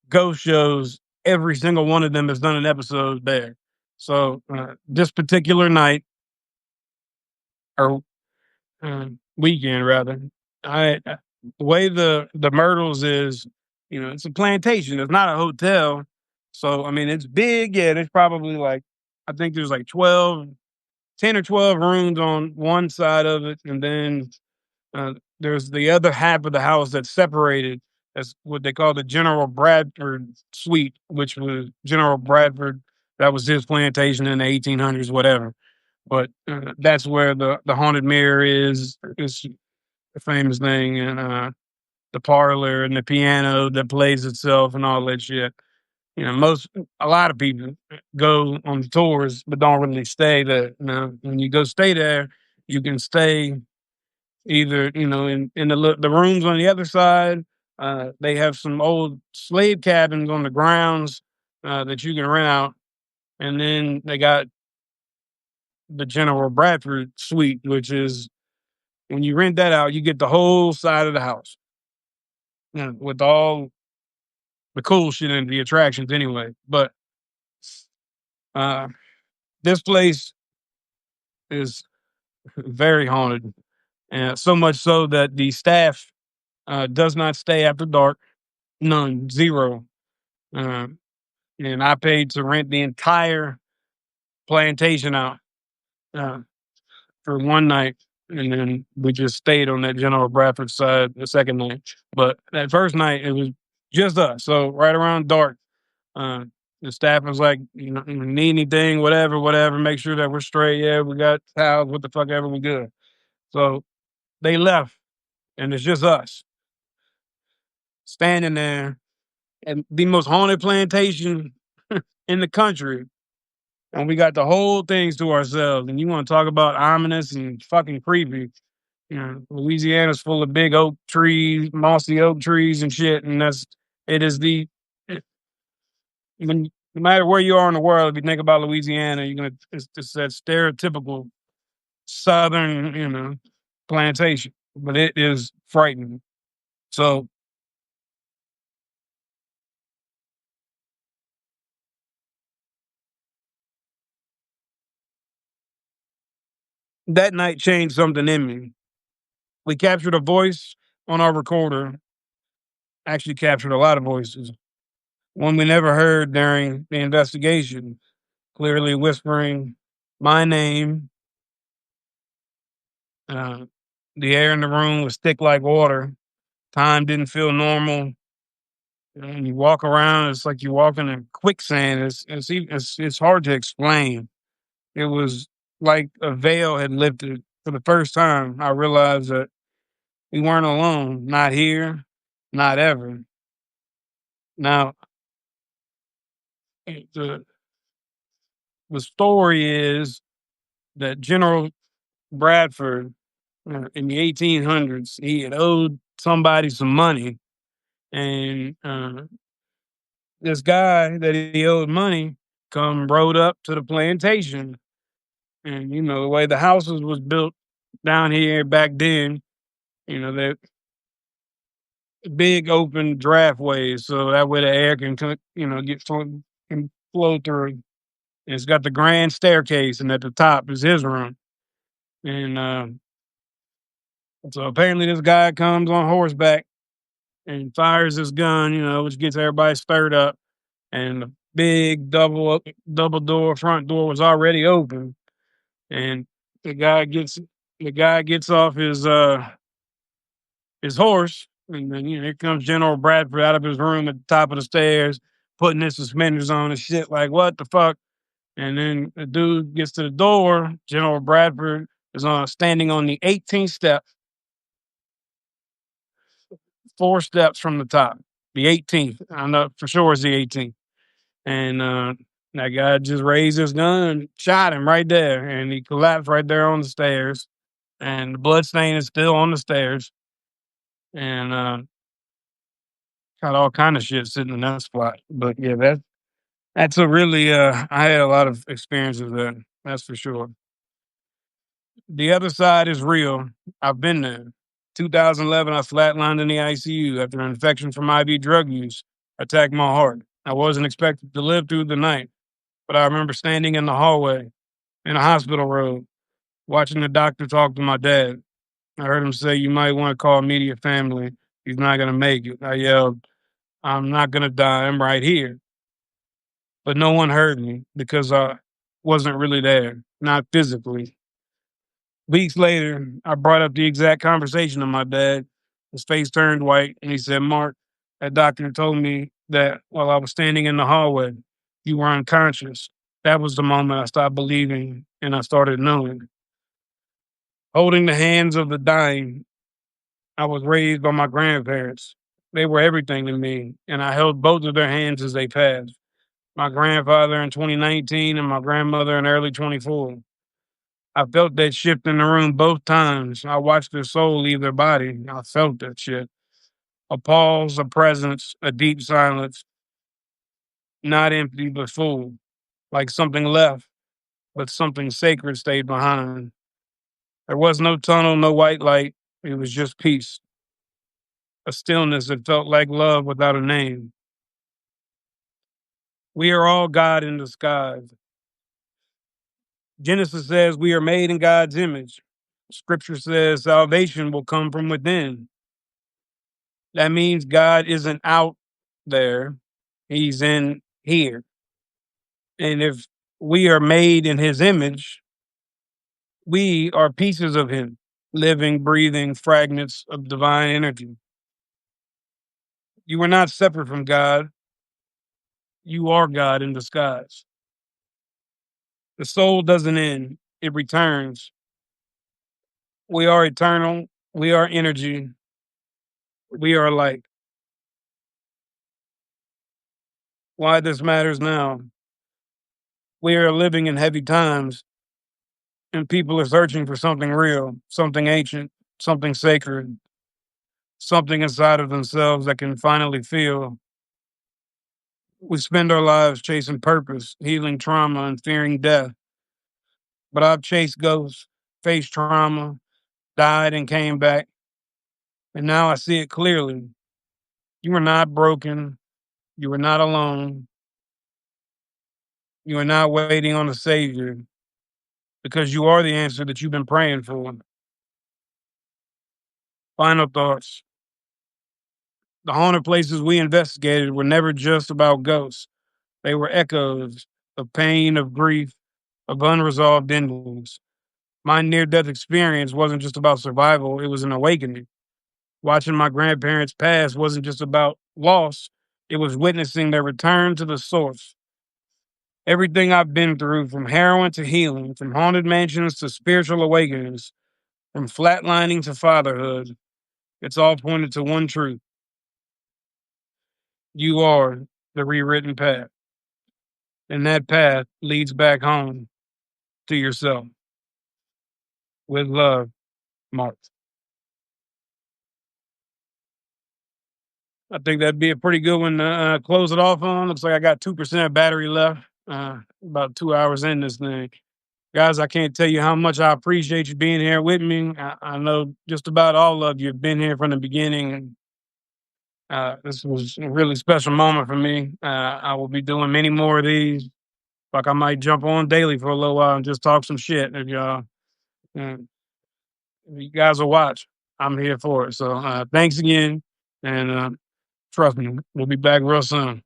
ghost shows? Every single one of them has done an episode there. So this particular night or weekend rather, the way the Myrtles is, it's a plantation. It's not a hotel. So I mean, it's big. Yeah, there's probably like, I think there's like 10 or 12 rooms on one side of it, and then there's the other half of the house that's separated. That's what they call the General Bradford Suite, which was General Bradford. That was his plantation in the 1800s, whatever. But that's where the haunted mirror is. It's a famous thing, and the parlor and the piano that plays itself and all that shit. A lot of people go on tours, but don't really stay there. When you go stay there, you can stay either in the rooms on the other side. They have some old slave cabins on the grounds that you can rent out, and then they got the General Bradford Suite, which is when you rent that out, you get the whole side of the house, with all the cool shit and the attractions anyway. But uh, this place is very haunted, and so much so that the staff does not stay after dark. None, zero. Uh, and I paid to rent the entire plantation out uh, for one night, and then we just stayed on that General Bradford side the second night. But that first night, it was just us. So right around dark, uh, the staff was like, need anything, whatever, make sure that we're straight. Yeah, we got towels, what the fuck ever, we good. So they left, and it's just us standing there at the most haunted plantation in the country, and we got the whole things to ourselves. And you want to talk about ominous and fucking creepy? Louisiana's full of big oak trees, mossy oak trees and shit, and it is when no matter where you are in the world, if you think about Louisiana, it's that stereotypical southern, plantation, but it is frightening. So that night changed something in me. We captured a voice on our recorder, actually captured a lot of voices. One we never heard during the investigation, clearly whispering my name. Uh, the air in the room was thick like water. Time didn't feel normal. And you walk around, it's like you're walking in quicksand. It's hard to explain. It was like a veil had lifted. For the first time, I realized that we weren't alone. Not here, not ever. Now, the the story is that General Bradford, in the 1800s, he had owed somebody some money, and this guy that he owed money come rode up to the plantation. And the way the houses was built down here back then, they're big open draftways, so that way the air can can flow through. And it's got the grand staircase, and at the top is his room. And so apparently this guy comes on horseback and fires his gun, which gets everybody stirred up. And the big double door front door was already open, and the guy gets off his horse, And then, here comes General Bradford out of his room at the top of the stairs, putting his suspenders on and shit. Like, what the fuck? And then the dude gets to the door. General Bradford is standing on the 18th step, 4 steps from the top. The 18th. I know for sure it's the 18th. And that guy just raised his gun and shot him right there. And he collapsed right there on the stairs. And the blood stain is still on the stairs. And got all kind of shit sitting in that spot. But yeah, that's a really I had a lot of experiences there. That's for sure. The other side is real. I've been there. 2011, I flatlined in the ICU after an infection from IV drug use attacked my heart. I wasn't expected to live through the night, but I remember standing in the hallway in a hospital room, watching the doctor talk to my dad. I heard him say, "You might want to call immediate family. He's not going to make it." I yelled, "I'm not going to die. I'm right here." But no one heard me because I wasn't really there, not physically. Weeks later, I brought up the exact conversation to my dad. His face turned white and he said, "Mark, that doctor told me that while I was standing in the hallway, you were unconscious." That was the moment I stopped believing and I started knowing. Holding the hands of the dying, I was raised by my grandparents. They were everything to me, and I held both of their hands as they passed. My grandfather in 2019 and my grandmother in early 24. I felt that shift in the room both times. I watched their soul leave their body. I felt that shit. A pause, a presence, a deep silence, not empty but full. Like something left, but something sacred stayed behind. There was no tunnel, no white light. It was just peace. A stillness that felt like love without a name. We are all God in disguise. Genesis says we are made in God's image. Scripture says salvation will come from within. That means God isn't out there, He's in here. And if we are made in His image, we are pieces of Him, living, breathing fragments of divine energy. You are not separate from God, you are God in disguise. The soul doesn't end, it returns. We are eternal, we are energy, we are light. Why this matters now? We are living in heavy times, and people are searching for something real, something ancient, something sacred, something inside of themselves that can finally feel. We spend our lives chasing purpose, healing trauma, and fearing death. But I've chased ghosts, faced trauma, died and came back, and now I see it clearly. You are not broken. You are not alone. You are not waiting on a savior because you are the answer that you've been praying for. Final thoughts. The haunted places we investigated were never just about ghosts. They were echoes of pain, of grief, of unresolved endings. My near death experience wasn't just about survival, it was an awakening. Watching my grandparents pass wasn't just about loss, it was witnessing their return to the source. Everything I've been through, from heroin to healing, from haunted mansions to spiritual awakenings, from flatlining to fatherhood, it's all pointed to one truth. You are the rewritten path, and that path leads back home to yourself. With love, Mark. I think that'd be a pretty good one to close it off on. Looks like I got 2% battery left. About 2 hours in this thing. Guys, I can't tell you how much I appreciate you being here with me. I know just about all of you have been here from the beginning. And this was a really special moment for me. I will be doing many more of these. Like I might jump on daily for a little while and just talk some shit. If you guys will watch, I'm here for it. So thanks again. And trust me, we'll be back real soon.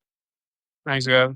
Thanks, guys.